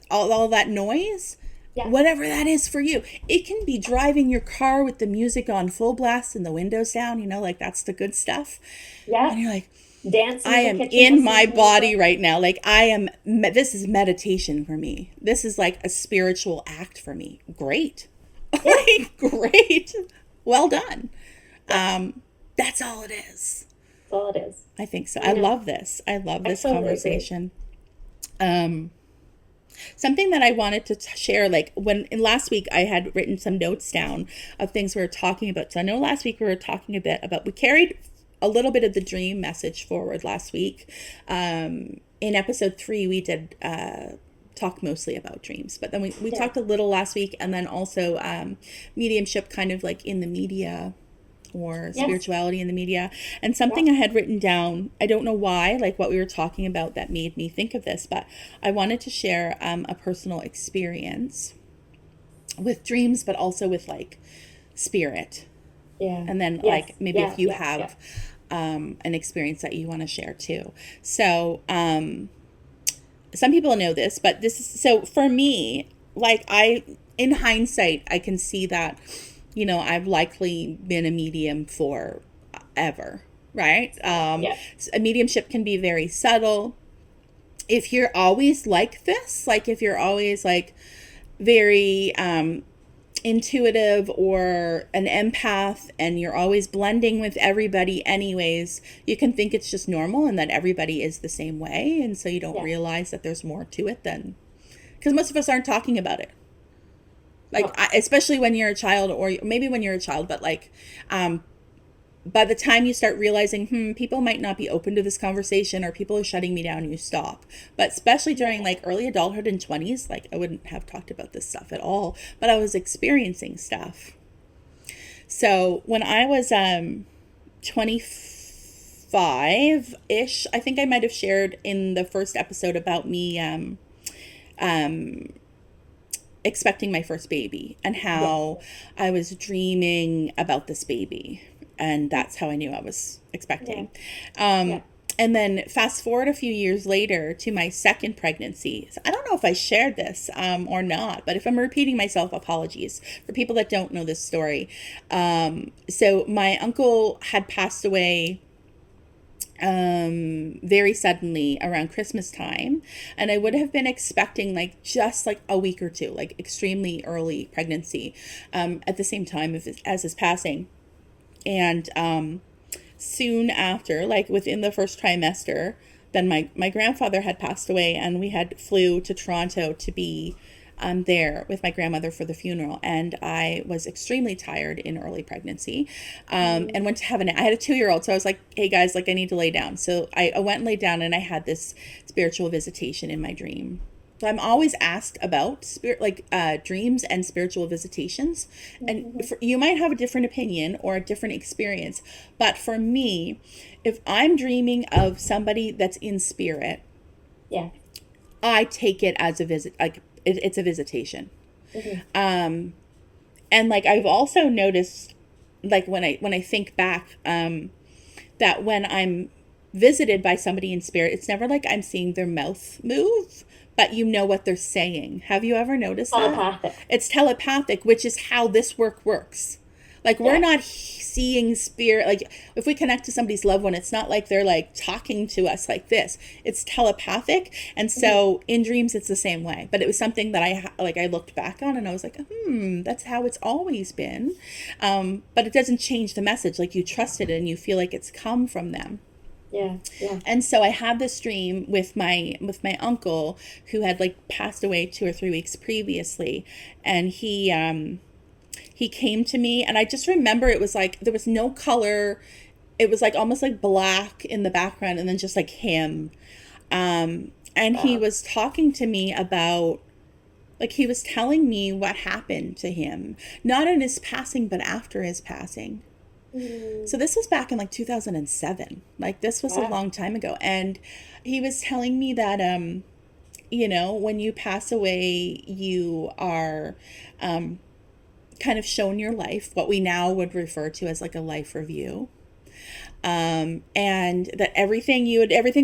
A: all that noise.
B: Yeah.
A: Whatever that is for you. It can be driving your car with the music on full blast and the windows down, like that's the good stuff.
B: Yeah.
A: And you're like,
B: Dancing
A: I
B: in the
A: am
B: kitchen,
A: in
B: listening
A: my
B: to
A: body
B: music.
A: right now. Like this is meditation for me. This is like a spiritual act for me. Great.
B: Yeah.
A: Like, great. Well done.
B: Yeah.
A: That's all it is.
B: That's all it is.
A: I think so.
B: I
A: I
B: know.
A: love this. I love
B: I
A: this
B: totally agree.
A: conversation. Um, Something that I wanted to share, like when in last week I had written some notes down of things we were talking about. So I know last week we were talking a bit about, we carried a little bit of the dream message forward last week. In episode 3, we did talk mostly about dreams, but then we
B: Yeah.
A: talked a little last week, and then also mediumship kind of like in the media, or
B: Yes.
A: spirituality in the media. And
B: Yeah.
A: something I had written down, I don't know why, like what we were talking about that made me think of this, but I wanted to share a personal experience with dreams, but also with like spirit.
B: Yeah.
A: And then
B: Yes.
A: like maybe
B: Yeah.
A: if you
B: Yeah. Yeah.
A: have an experience that you want to share too. So some people know this, but this is so for me, like in hindsight, I can see that, I've likely been a medium for ever, right?
B: Yeah.
A: A mediumship can be very subtle. If you're always like this, like if you're always like very intuitive or an empath and you're always blending with everybody anyways, you can think it's just normal and that everybody is the same way, and so you don't
B: Yeah.
A: realize that there's more to it than, because most of us aren't talking about it, like
B: No.
A: especially when you're a child, or maybe when you're a child, but like by the time you start realizing, people might not be open to this conversation, or people are shutting me down, you stop. But especially during like early adulthood and 20s, like I wouldn't have talked about this stuff at all, but I was experiencing stuff. So when I was 25 ish, I think I might have shared in the first episode about me expecting my first baby, and
B: Yes.
A: how I was dreaming about this baby, and
B: Yeah.
A: that's how I knew I was
B: Yeah.
A: expecting.
B: Yeah.
A: And then fast forward a few years later to my second pregnancy. So I don't know if I shared this or not, but if I'm repeating myself, apologies for people that don't know this story. So my uncle had passed away very suddenly around Christmas time, and I would have been expecting like just like a week or two, like extremely early pregnancy, at the same time as his passing. And soon after, like within the first trimester, then my grandfather had passed away, and we had flew to Toronto to be there with my grandmother for the funeral, and I was extremely tired in early pregnancy, and went to have I had a 2-year-old, so I was like, hey guys, like I need to lay down. So I went and laid down, and I had this spiritual visitation in my dream. So I'm always asked about spirit, like dreams and spiritual visitations, and you might have a different opinion or a different experience, but for me, if I'm dreaming of somebody that's in spirit,
B: Yeah.
A: I take it as a visit, like it's a visitation. And like I've also noticed, like when I think back, that when I'm visited by somebody in spirit, it's never like I'm seeing their mouth move, but you know what they're saying. Have you ever noticed that?
B: Telepathic.
A: It's telepathic, which is how this work works. Like we're
B: Yeah.
A: not seeing spirit. Like if we connect to somebody's loved one, it's not like they're like talking to us like this. It's telepathic, and so in dreams it's the same way. But it was something that I looked back on and I was like, that's how it's always been. But it doesn't change the message. Like you trust it and you feel like it's come from them.
B: Yeah. Yeah.
A: And so I had this dream with my uncle who had like passed away 2 or 3 weeks previously, and he came to me, and I just remember it was like there was no color. It was like almost like black in the background, and then just like him. And he
B: Wow.
A: was talking to me about, like he was telling me what happened to him, not in his passing, but after his passing. So this was back in like 2007. Like this was a
B: Wow.
A: long time ago. And he was telling me that, when you pass away, you are kind of shown your life, what we now would refer to as like a life review. And that everything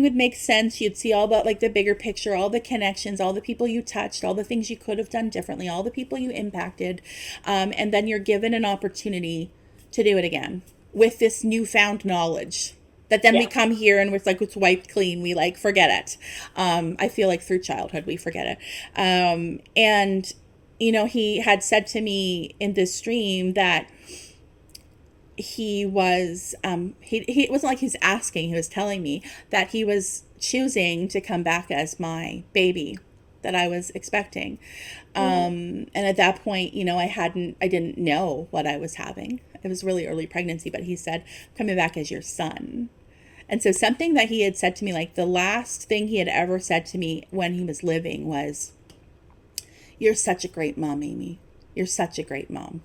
A: would make sense. You'd see all about like the bigger picture, all the connections, all the people you touched, all the things you could have done differently, all the people you impacted. And then you're given an opportunity to do it again with this newfound knowledge that then we
B: Yeah.
A: come here and it's wiped clean. We like forget it. I feel like through childhood, we forget it. And he had said to me in this dream that he was it wasn't like he was asking, he was telling me that he was choosing to come back as my baby that I was expecting. And at that point, I didn't know what I was having. It was really early pregnancy, but he said, coming back as your son. And so something that he had said to me, like the last thing he had ever said to me when he was living was, you're such a great mom, Amy. You're such a great mom.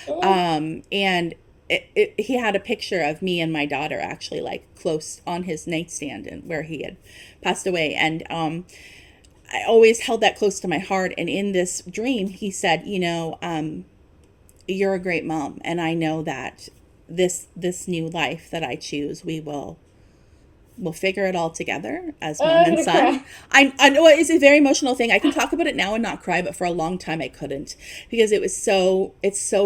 A: And he had a picture of me and my daughter actually like close on his nightstand and where he had passed away. And I always held that close to my heart. And in this dream, he said, you're a great mom. And I know that this new life that I choose, we'll figure it all together as mom
B: I'm
A: and
B: gonna
A: son.
B: cry.
A: I know it's a very emotional thing. I can talk about it now and not cry, but for a long time I couldn't, because it's so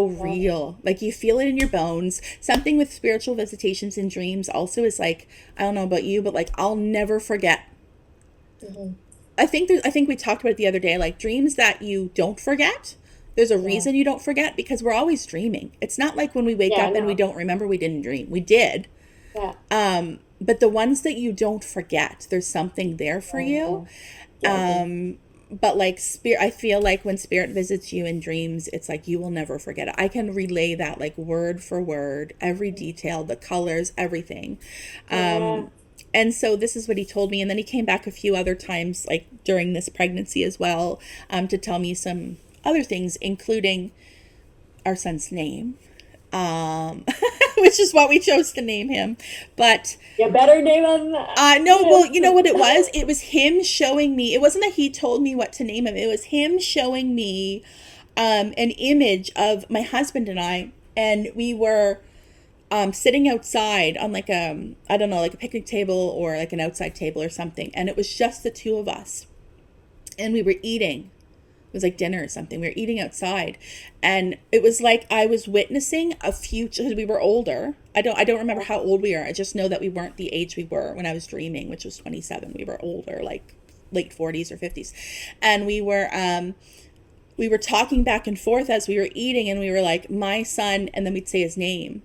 A: real. Like you feel it in your bones. Something with spiritual visitations and dreams also is like, I don't know about you, but like I'll never forget. I think we talked about it the other day, like dreams that you don't forget. There's a
B: Yeah.
A: reason you don't forget, because we're always dreaming. It's not like when we wake
B: Yeah.
A: up and we
B: No.
A: don't remember we didn't dream. We did.
B: Yeah.
A: But the ones that you don't forget, there's something there for you.
B: Yeah.
A: But like spirit, I feel like when spirit visits you in dreams, it's like you will never forget it. I can relay that like word for word, every detail, the colors, everything.
B: Yeah.
A: And so this is what he told me. And then he came back a few other times, like during this pregnancy as well, to tell me some other things, including our son's name, which is what we chose to name him. But
B: Yeah. Better name on that.
A: no, well, you know what it was? It was him showing me. It wasn't that he told me what to name him. It was him showing me an image of my husband and I, and we were sitting outside on like I don't know, like a picnic table or like an outside table or something, and it was just the two of us, and we were eating. It was like dinner or something. We were eating outside, and it was like I was witnessing a future. We were older. I don't remember how old we are. I just know that we weren't the age we were when I was dreaming, which was 27. We were older, like late 40s or 50s, and we were talking back and forth as we were eating, and we were like, my son, and then we'd say his name.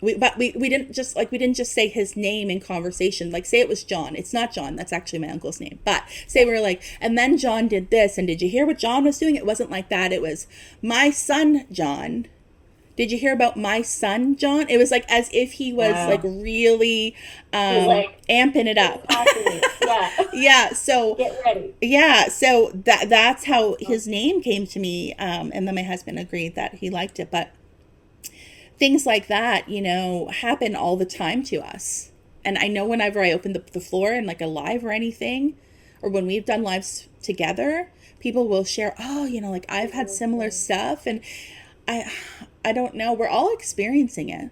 A: we didn't just like, we didn't just say his name in conversation. Like, say it was John. It's not John. That's actually my uncle's name. But say we were like, and then John did this, and did you hear what John was doing? It wasn't like that. It was my son, John. Did you hear about my son, John? It was like as if he was like
B: Wow.
A: really
B: He was like,
A: amping it up.
B: exactly. Yeah.
A: Yeah. So
B: Get ready.
A: yeah. So that's how his name came to me. And then my husband agreed that he liked it. But things like that, happen all the time to us. And I know whenever I open the floor in like a live or anything, or when we've done lives together, people will share, oh, like I've had similar stuff. And I I don't know. We're all experiencing it.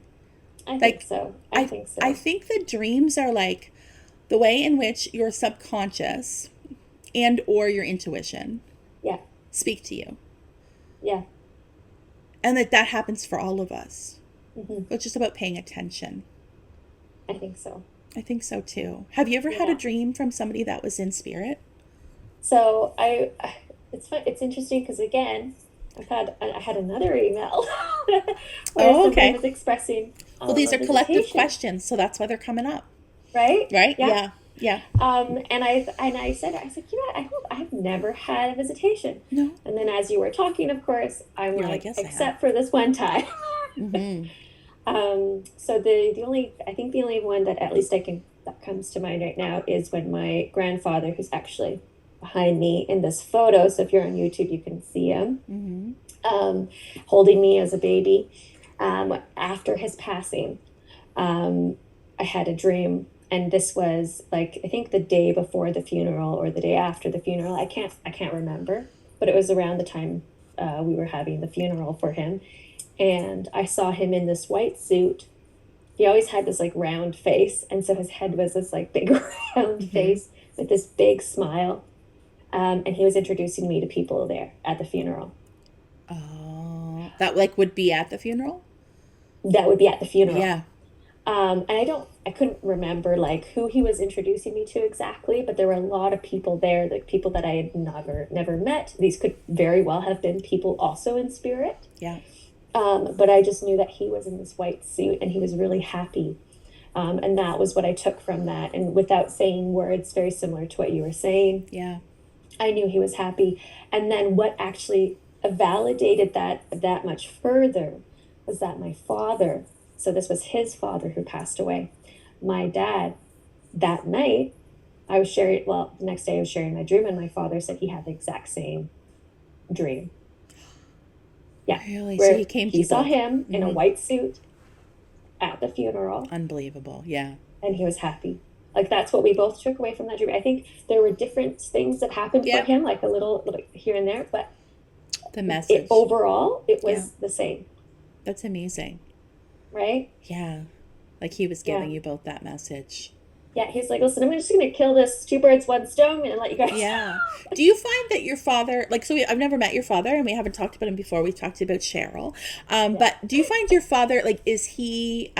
B: I think
A: Like
B: so. I
A: I
B: think
A: I
B: so.
A: think the dreams are like the way in which your subconscious and or your intuition
B: Yeah.
A: speak to you.
B: Yeah.
A: And that happens for all of us.
B: Hmm.
A: It's just about paying attention.
B: I think so.
A: I think so too. Have you ever had a
B: Yeah.
A: dream from somebody that was in spirit?
B: So it's fun. It's interesting because again, I had another email where
A: Oh,
B: somebody
A: okay.
B: was expressing
A: Well, these
B: a
A: are collective
B: visitation,
A: questions, so that's why they're coming up.
B: right?
A: Right?
B: Yeah.
A: Yeah. Yeah.
B: And I said, you know what? I hope I've never had a visitation.
A: No.
B: And then as you were talking, of course, I'm
A: You're like,
B: like,
A: yes, I have.
B: except for this one time.
A: Mm-hmm.
B: So the only, I think the only one that at least that comes to mind right now is when my grandfather, who's actually behind me in this photo. So if you're on YouTube, you can see him,
A: Mm-hmm.
B: um, holding me as a baby. After his passing, I had a dream, and this was like, I think the day before the funeral or the day after the funeral. I can't remember, but it was around the time, we were having the funeral for him. And I saw him in this white suit. He always had this like round face, and so his head was this like big round
A: Mm-hmm.
B: face with this big smile. And he was introducing me to people there at the funeral.
A: Oh, that like would be at the funeral?
B: That would be at the funeral.
A: Yeah.
B: And I couldn't remember like who he was introducing me to exactly, but there were a lot of people there, like people that I had never met. These could very well have been people also in spirit.
A: Yeah.
B: But I just knew that he was in this white suit and he was really happy. And that was what I took from that. And without saying words, very similar to what you were saying,
A: Yeah.
B: I knew he was happy. And then what actually validated that much further was that my father, so this was his father who passed away, my dad, that night, the next day I was sharing my dream, and my father said he had the exact same dream. Yeah,
A: Really? So he
B: where
A: came to
B: he
A: you
B: saw
A: both.
B: him in a
A: Mm-hmm.
B: white suit at the funeral,
A: Unbelievable. Yeah.
B: and he was happy. Like that's what we both took away from that dream. I think there were different things that happened for
A: Yep.
B: him, like a little here and there, but
A: The message.
B: overall it
A: Yeah.
B: was the same,
A: That's amazing.
B: right?
A: Yeah. Like he was
B: Yeah.
A: giving you both that message.
B: Yeah, he's like, listen, I'm just gonna kill this two birds, one stone, and let you guys.
A: Yeah. Do you find that your father, like, I've never met your father and we haven't talked about him before. We've talked about Cheryl.
B: Yeah.
A: But do you find your father, like, is he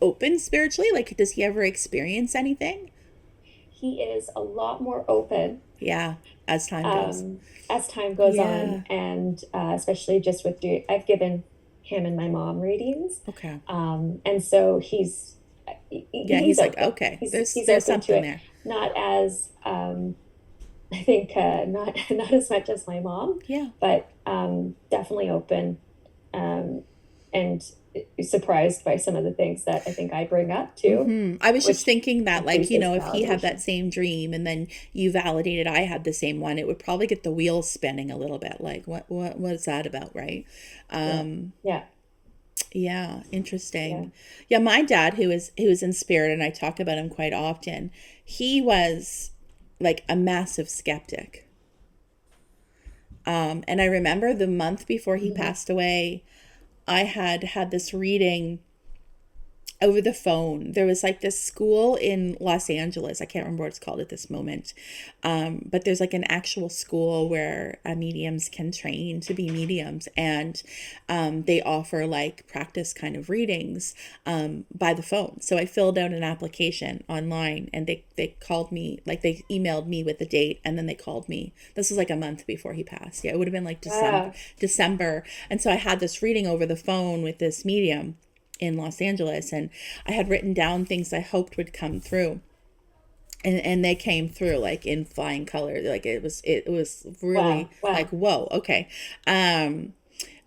A: open spiritually? Like, does he ever experience anything?
B: He is a lot more open,
A: Yeah. As time goes.
B: as time goes
A: Yeah.
B: on, and especially just with I've given him and my mom readings,
A: Okay.
B: and so
A: Yeah.
B: he's
A: He's like,
B: open.
A: okay,
B: He's
A: there's
B: open to
A: something
B: it,
A: there.
B: not as I think not as much as my mom,
A: Yeah.
B: but definitely open, and surprised by some of the things that I think I bring up too,
A: I was just
B: which
A: thinking that, like,
B: increases
A: if he had that
B: validation.
A: same dream and then you validated I had the same one, it would probably get the wheels spinning a little bit. Like, what is that about, right?
B: Yeah, yeah,
A: Yeah,
B: yeah.
A: interesting. Yeah, my dad, who is in spirit, and I talk about him quite often, he was like a massive skeptic. And I remember the month before he
B: Hmm.
A: passed away, I had this reading over the phone. There was like this school in Los Angeles. I can't remember what it's called at this moment. But there's like an actual school where mediums can train to be mediums. And they offer like practice kind of readings by the phone. So I filled out an application online and they called me, like they emailed me with the date and then they called me. This was like a month before he passed. Yeah, it would have been like December.
B: Ah,
A: December. And so I had this reading over the phone with this medium. in Los Angeles, and I had written down things I hoped would come through. And they came through like in flying color. Like it was really
B: Wow. Wow.
A: like, whoa, okay.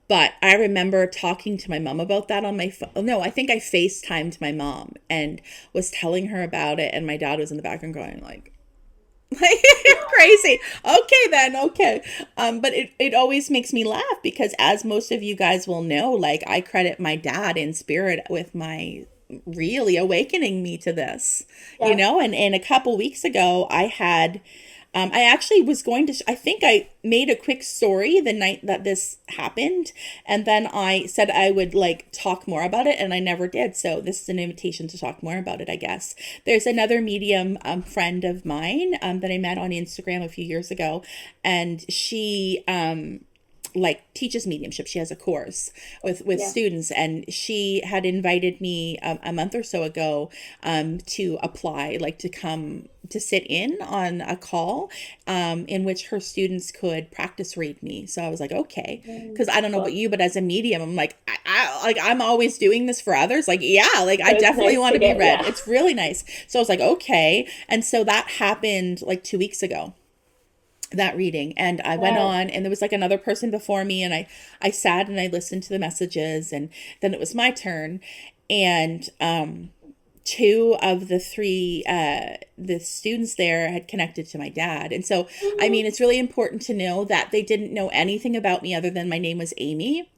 A: But I remember talking to my mom about that on my phone. No, I think I FaceTimed my mom and was telling her about it. And my dad was in the background going like crazy. Okay, then. Okay. But it always makes me laugh because as most of you guys will know, like I credit my dad in spirit with my really awakening me to this,
B: Yeah.
A: and a couple weeks ago I actually was going to, I think I made a quick story the night that this happened. And then I said I would like talk more about it and I never did. So this is an invitation to talk more about it, I guess. There's another medium friend of mine that I met on Instagram a few years ago. And she, like teaches mediumship. She has a course with
B: Yeah.
A: students, and she had invited me a month or so ago to apply, like to come to sit in on a call in which her students could practice read me. So I was like, okay, because I don't know about
B: Cool.
A: you, but as a medium, I'm like, like I'm always doing this for others. Like, yeah, like
B: So
A: I
B: it's
A: definitely
B: nice
A: want
B: to
A: to be
B: get,
A: read.
B: yeah.
A: It's really nice. So I was like, okay, and so that happened like 2 weeks ago, that reading, and I went
B: Wow.
A: on, and there was like another person before me, and I sat and I listened to the messages, and then it was my turn. And two of the three the students there had connected to my dad. And so I mean, it's really important to know that they didn't know anything about me other than my name was Amy.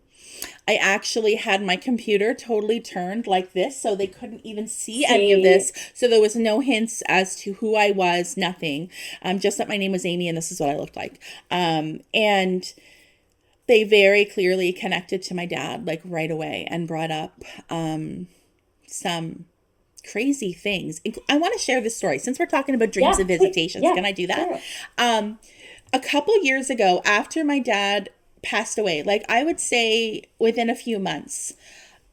A: I actually had my computer totally turned like this, so they couldn't even see any of
B: See,
A: this. So there was no hints as to who I was, nothing. Just that my name was Amy and this is what I looked like. And they very clearly connected to my dad, like right away, and brought up some crazy things. I want to share this story since we're talking about dreams
B: yeah,
A: and
B: please,
A: visitations.
B: yeah,
A: Can I do that?
B: sure.
A: Um, a couple years ago, after my dad passed away, like I would say within a few months,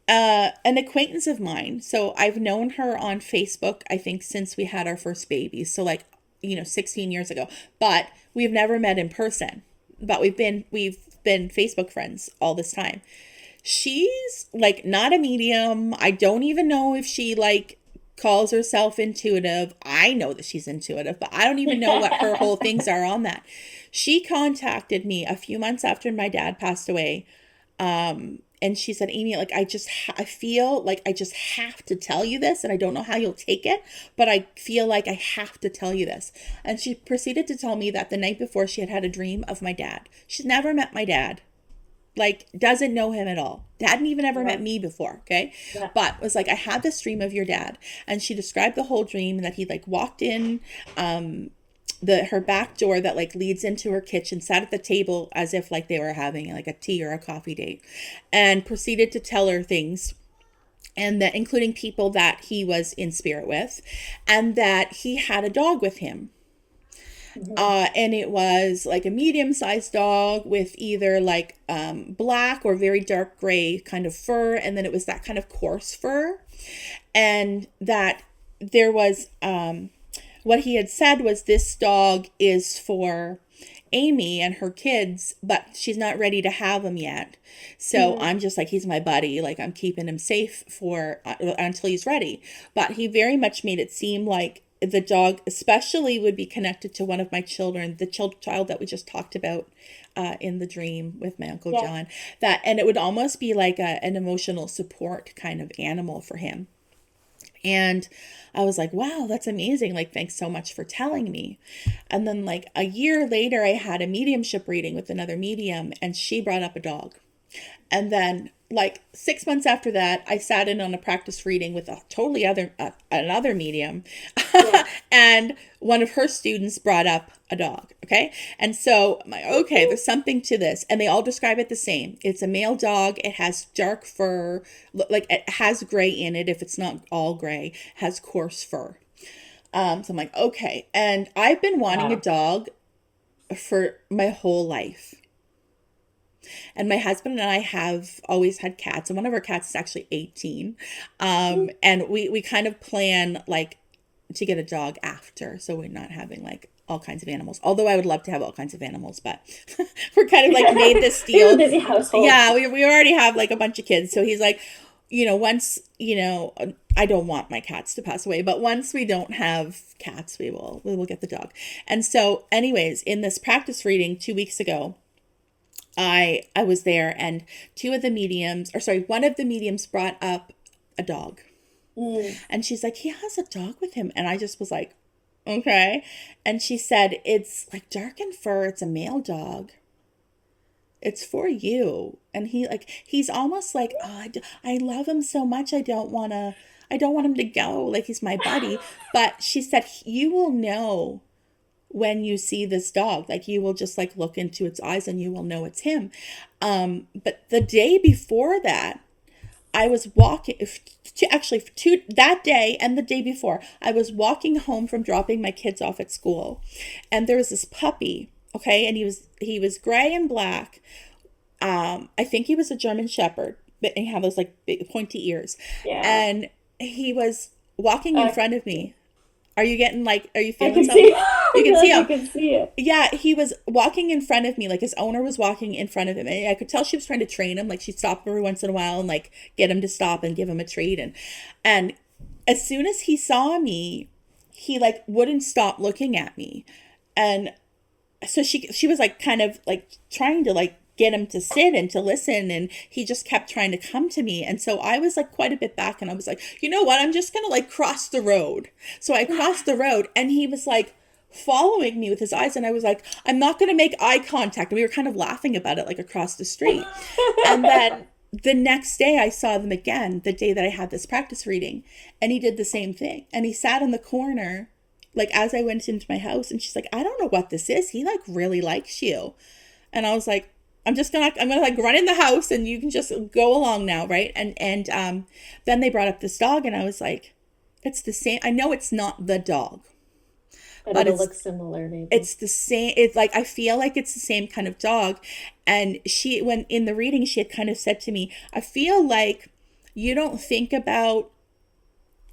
A: an acquaintance of mine. So I've known her on Facebook, I think, since we had our first baby. So like, 16 years ago. But we've never met in person. But we've been Facebook friends all this time. She's like not a medium. I don't even know if she like calls herself intuitive. I know that she's intuitive, but I don't even know what her whole things are on that. She contacted me a few months after my dad passed away. And she said, Amy, like, I feel like I just have to tell you this, and I don't know how you'll take it, but I feel like I have to tell you this. And she proceeded to tell me that the night before she had had a dream of my dad. She's never met my dad, like doesn't know him at all, hadn't even ever met
B: Wow.
A: me before, okay,
B: Yeah.
A: but was like, I had this dream of your dad. And she described the whole dream, and that he like walked in her back door that like leads into her kitchen, sat at the table as if like they were having like a tea or a coffee date, and proceeded to tell her things, and that including people that he was in spirit with, and that he had a dog with him.
B: Mhm.
A: And it was like a medium-sized dog with either like black or very dark gray kind of fur, and then it was that kind of coarse fur. And that there was what he had said was, this dog is for Amy and her kids, but she's not ready to have him yet. So
B: Mhm.
A: I'm just like, he's my buddy. Like I'm keeping him safe for until he's ready. But he very much made it seem like the dog especially would be connected to one of my children, the child that we just talked about in the dream with my Uncle
B: Yeah.
A: John. And it would almost be like an emotional support kind of animal for him. And I was like, wow, that's amazing. Like, thanks so much for telling me. And then, like, a year later, I had a mediumship reading with another medium, and she brought up a dog. And then, like 6 months after that, I sat in on a practice reading with a totally another medium,
B: Yeah.
A: and one of her students brought up a dog. Okay, and so I'm like, okay, there's something to this, and they all describe it the same. It's a male dog. It has dark fur, like it has gray in it. If it's not all gray, has coarse fur. So I'm like, okay, and I've been wanting a
B: Wow.
A: dog for my whole life. And my husband and I have always had cats, and one of our cats is actually 18. And we kind of plan like to get a dog after, so we're not having like all kinds of animals. Although I would love to have all kinds of animals, but we're kind of like made this
B: We have a
A: deal.
B: busy household.
A: Yeah, we already have like a bunch of kids. So he's like, once, I don't want my cats to pass away, but once we don't have cats, we will get the dog. And so anyways, in this practice reading 2 weeks ago, I was there, and one of the mediums brought up a dog. And she's like, he has a dog with him. And I just was like, okay. And she said, it's like dark in fur. It's a male dog. It's for you. And he's almost like, oh, I love him so much. I don't want him to go. Like, he's my buddy. But she said, you will know when you see this dog. Like, you will just like look into its eyes and you will know it's him. But the day before that, I was walking, that day and the day before, I was walking home from dropping my kids off at school, and there was this puppy, okay, and he was gray and black. I think he was a German Shepherd, but he had those like big pointy ears, and he was walking in front of me. Are you feeling something? You can see him.
B: You can see it.
A: Yeah, he was walking in front of me, like his owner was walking in front of him. And I could tell she was trying to train him. Like, she'd stop every once in a while and like get him to stop and give him a treat. And as soon as he saw me, he like wouldn't stop looking at me. And so she was like kind of like trying to like get him to sit and to listen, and he just kept trying to come to me. And so I was like quite a bit back, and I was like, you know what, I'm just gonna like cross the road. So I crossed the road, and he was like following me with his eyes, and I was like, I'm not gonna make eye contact. And we were kind of laughing about it, like across the street. And then the next day I saw them again, the day that I had this practice reading, and he did the same thing. And he sat in the corner like as I went into my house, and she's like, I don't know what this is, he like really likes you. And I was like, I'm gonna like run in the house and you can just go along now, right? And then they brought up this dog, and I was like, it's the same. I know it's not the dog,
B: but it looks similar, maybe.
A: It's the same. It's like, I feel like it's the same kind of dog. And when in the reading, she had kind of said to me, I feel like you don't think about,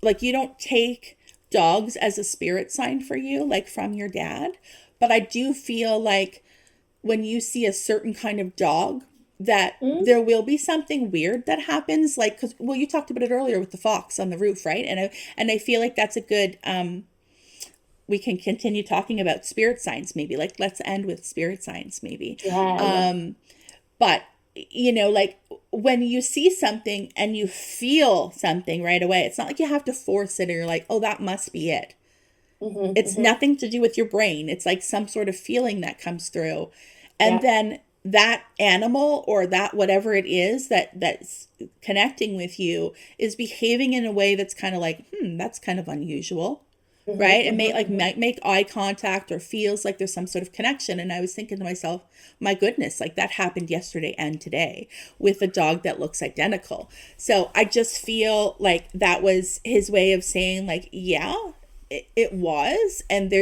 A: like, you don't take dogs as a spirit sign for you, like from your dad. But I do feel like when you see a certain kind of dog, that there will be something weird that happens, like, because, well, you talked about it earlier with the fox on the roof, right? And I feel like that's a good, we can continue talking about spirit signs, maybe, like, let's end with spirit signs, maybe. But like, when you see something and you feel something right away, it's not like you have to force it, or you're like, oh, that must be it. It's nothing to do with your brain. It's like some sort of feeling that comes through. And then that animal, or that whatever it is that's connecting with you, is behaving in a way that's kind of like, that's kind of unusual. Right? And make eye contact, or feels like there's some sort of connection. And I was thinking to myself, my goodness, like that happened yesterday and today with a dog that looks identical. So I just feel like that was his way of saying, like, yeah, it was, and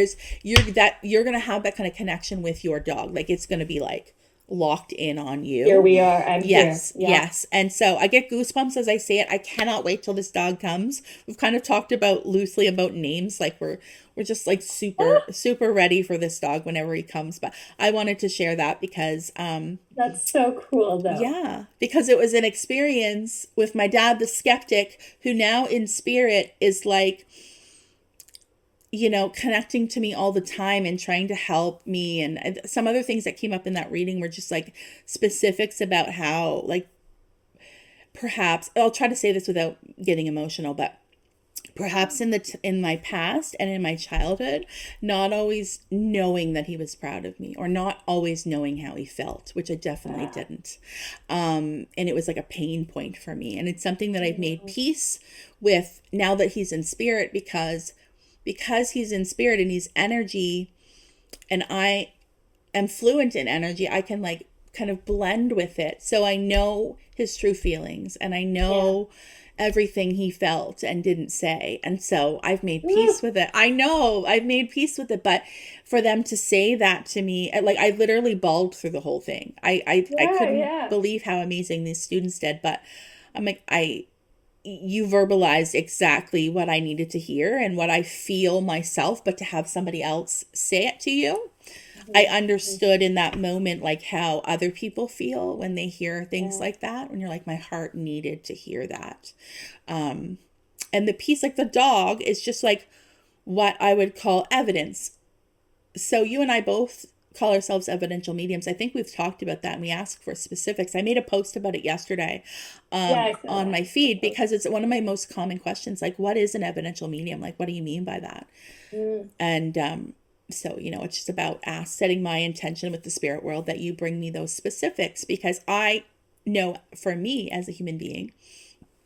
A: you're going to have that kind of connection with your dog. Like, it's going to be like locked in on you.
B: Here we are. I'm
A: yes,
B: here. Yeah.
A: Yes. And so I get goosebumps as I say it. I cannot wait till this dog comes. We've kind of talked loosely about names. Like, we're just like super ready for this dog whenever he comes. But I wanted to share that because,
B: that's so cool though.
A: Yeah, because it was an experience with my dad, the skeptic, who now in spirit is like, connecting to me all the time and trying to help me. And some other things that came up in that reading were just like specifics about how, like, perhaps, I'll try to say this without getting emotional, but perhaps in my past and in my childhood, not always knowing that he was proud of me, or not always knowing how he felt, which I definitely didn't. And it was like a pain point for me. And it's something that I've made peace with now that he's in spirit, because he's in spirit and he's energy, and I am fluent in energy, I can like kind of blend with it. So I know his true feelings, and I know everything he felt and didn't say. And so I've made peace with it. I know I've made peace with it, but for them to say that to me, like, I literally bawled through the whole thing. I couldn't believe how amazing these students did, but I'm like, you verbalized exactly what I needed to hear and what I feel myself, but to have somebody else say it to you, I
B: Mm-hmm.
A: understood in that moment like how other people feel when they hear things
B: Yeah.
A: like that. When you're like, my heart needed to hear that. And the piece, like the dog, is just like what I would call evidence. So you and I both call ourselves evidential mediums. I think we've talked about that and we ask for specifics. I made a post about it yesterday
B: Yeah, I saw
A: on
B: that.
A: my
B: Good
A: feed
B: post.
A: because it's one of my most common questions. Like, what is an evidential medium? Like, what do you mean by that?
B: Mm,
A: And so, it's just about setting my intention with the spirit world that you bring me those specifics because I know for me as a human being,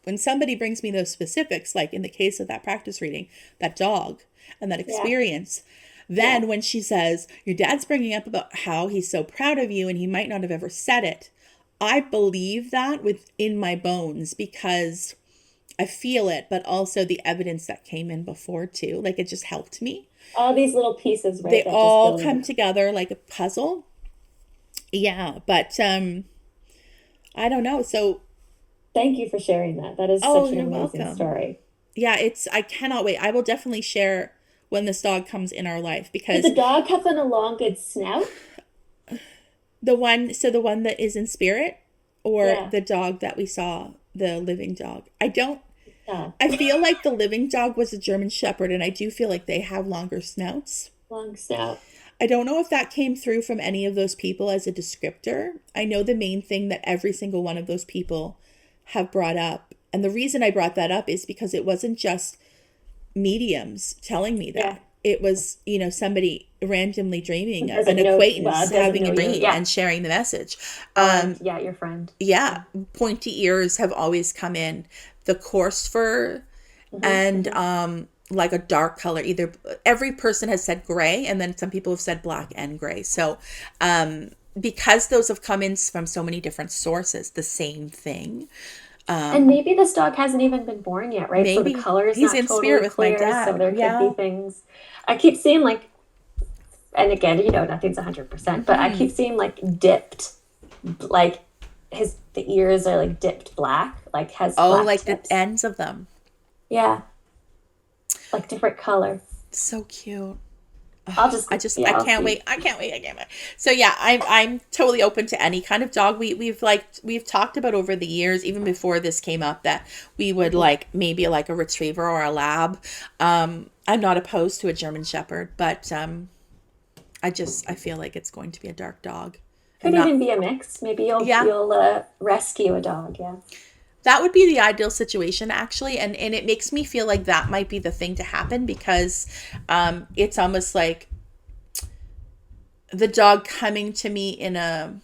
A: when somebody brings me those specifics, like in the case of that practice reading, that dog and that
B: yeah,
A: experience,
B: yeah.
A: then when she says, your dad's bringing up about how he's so proud of you and he might not have ever said it, I believe that within my bones because I feel it, but also the evidence that came in before too. Like it just helped me.
B: All these little pieces, right,
A: They
B: that just
A: all
B: fill in
A: come
B: the.
A: together like a puzzle. Yeah, but I don't know. So,
B: Thank you for sharing that. That is
A: oh,
B: such an
A: you're
B: amazing
A: welcome.
B: story.
A: Yeah, I cannot wait. I will definitely share when this dog comes in our life
B: Did
A: because
B: the dog have an elongated snout?
A: the one that is in spirit or
B: Yeah.
A: the dog that we saw, the living dog. I don't,
B: Yeah.
A: I feel like the living dog was a German Shepherd and I do feel like they have longer snouts.
B: Long snout.
A: I don't know if that came through from any of those people as a descriptor. I know the main thing that every single one of those people have brought up. And the reason I brought that up is because it wasn't just mediums telling me
B: Yeah.
A: that. It was, somebody randomly dreaming,
B: It
A: an
B: doesn't know, well,
A: acquaintance
B: it doesn't
A: having a
B: know you.
A: dream
B: Yeah.
A: and sharing the message.
B: Or, yeah, your friend.
A: Yeah,
B: Yeah.
A: pointy ears have always come in. The coarse fur
B: Hmm.
A: and
B: Hmm.
A: like a dark color. Either every person has said gray, and then some people have said black and gray. So, because those have come in from so many different sources, the same thing.
B: And maybe this dog hasn't even been born yet, right? So the
A: Maybe
B: color is
A: he's
B: not
A: in spirit
B: totally
A: with my
B: clear. So
A: dad.
B: there could be
A: Yeah.
B: things. I keep seeing like, and again, nothing's 100%, but I keep seeing like dipped, like the ears are like dipped black, like has
A: Oh,
B: black
A: like the
B: tips.
A: ends of them.
B: Yeah, like different color.
A: So cute.
B: I'll just,
A: I
B: yeah, I'll
A: can't
B: see.
A: wait. I can't wait. I can't wait. So yeah, I'm totally open to any kind of dog. We've talked about over the years, even before this came up, that we would
B: Mhm.
A: like maybe like a retriever or a lab. I'm not opposed to a German Shepherd, but I feel like it's going to be a dark dog, and
B: Could
A: not
B: even be a mix. Maybe you'll
A: yeah.
B: rescue a dog. Yeah.
A: That would be the ideal situation actually, and it makes me feel like that might be the thing to happen because it's almost like the dog coming to me in a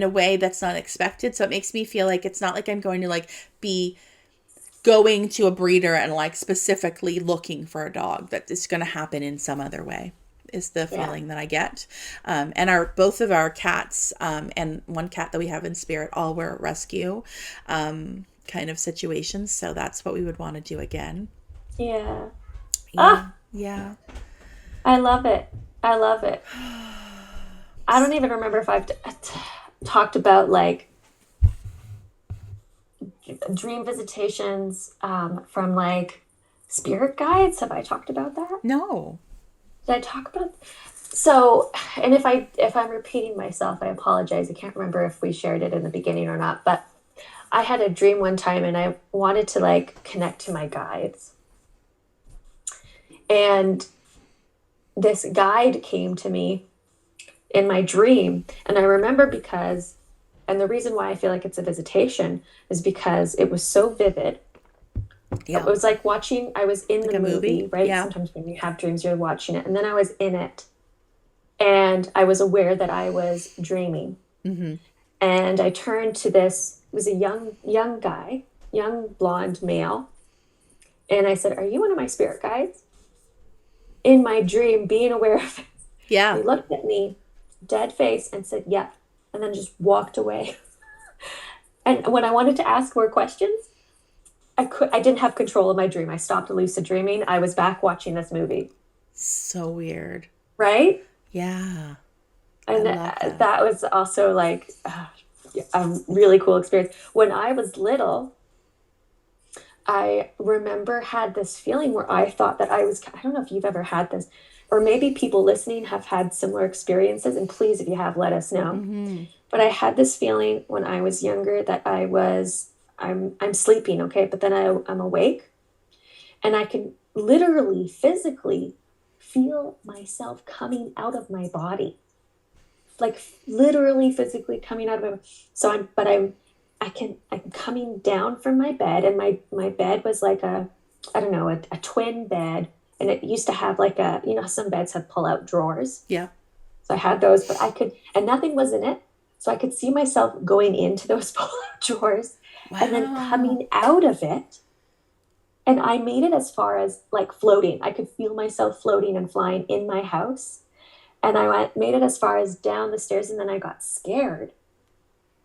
A: way that's not expected. So it makes me feel like it's not like I'm going to like be going to a breeder and like specifically looking for a dog. That it's going to happen in some other way is the
B: Yeah.
A: feeling that I get. And our both of our cats and one cat that we have in spirit all were rescue kind of situations. So that's what we would want to do again.
B: Yeah.
A: Yeah.
B: Ah,
A: Yeah.
B: I love it. I love it. I don't even remember if I've talked about like dream visitations from like spirit guides. Have I talked about that?
A: No.
B: Did I talk about? So, and if I'm repeating myself, I apologize. I can't remember if we shared it in the beginning or not, but I had a dream one time and I wanted to like connect to my guides. And this guide came to me in my dream. And I remember because, and the reason why I feel like it's a visitation is because it was so vivid. It
A: Yeah.
B: was like watching, I was in
A: Like
B: the
A: a movie.
B: movie, right?
A: Yeah.
B: Sometimes when you have dreams, you're watching it. And then I was in it and I was aware that I was dreaming.
A: Mm-hmm.
B: And I turned to this, it was a young guy, young blonde male. And I said, "Are you one of my spirit guides?" In my dream, being aware of it.
A: Yeah.
B: He looked at me, dead face, and said, "Yeah," and then just walked away. And when I wanted to ask more questions, I didn't have control of my dream. I stopped lucid dreaming. I was back watching this movie.
A: So weird.
B: Right?
A: Yeah. I
B: And
A: love that.
B: that was also like a really cool experience. When I was little, I remember had this feeling where I thought that I don't know if you've ever had this, or maybe people listening have had similar experiences. And please, if you have, let us know.
A: Mm-hmm.
B: But I had this feeling when I was younger that I'm sleeping, okay, but then I'm awake and I can literally physically feel myself coming out of my body, like literally physically coming out of my. So I'm coming down from my bed, and my bed was like I don't know, a twin bed, and it used to have like some beds have pull out drawers.
A: Yeah.
B: So I had those, but and nothing was in it. So I could see myself going into those pull out drawers and then
A: Wow.
B: coming out of it. And I made it as far as like floating. I could feel myself floating and flying in my house. And made it as far as down the stairs, and then I got scared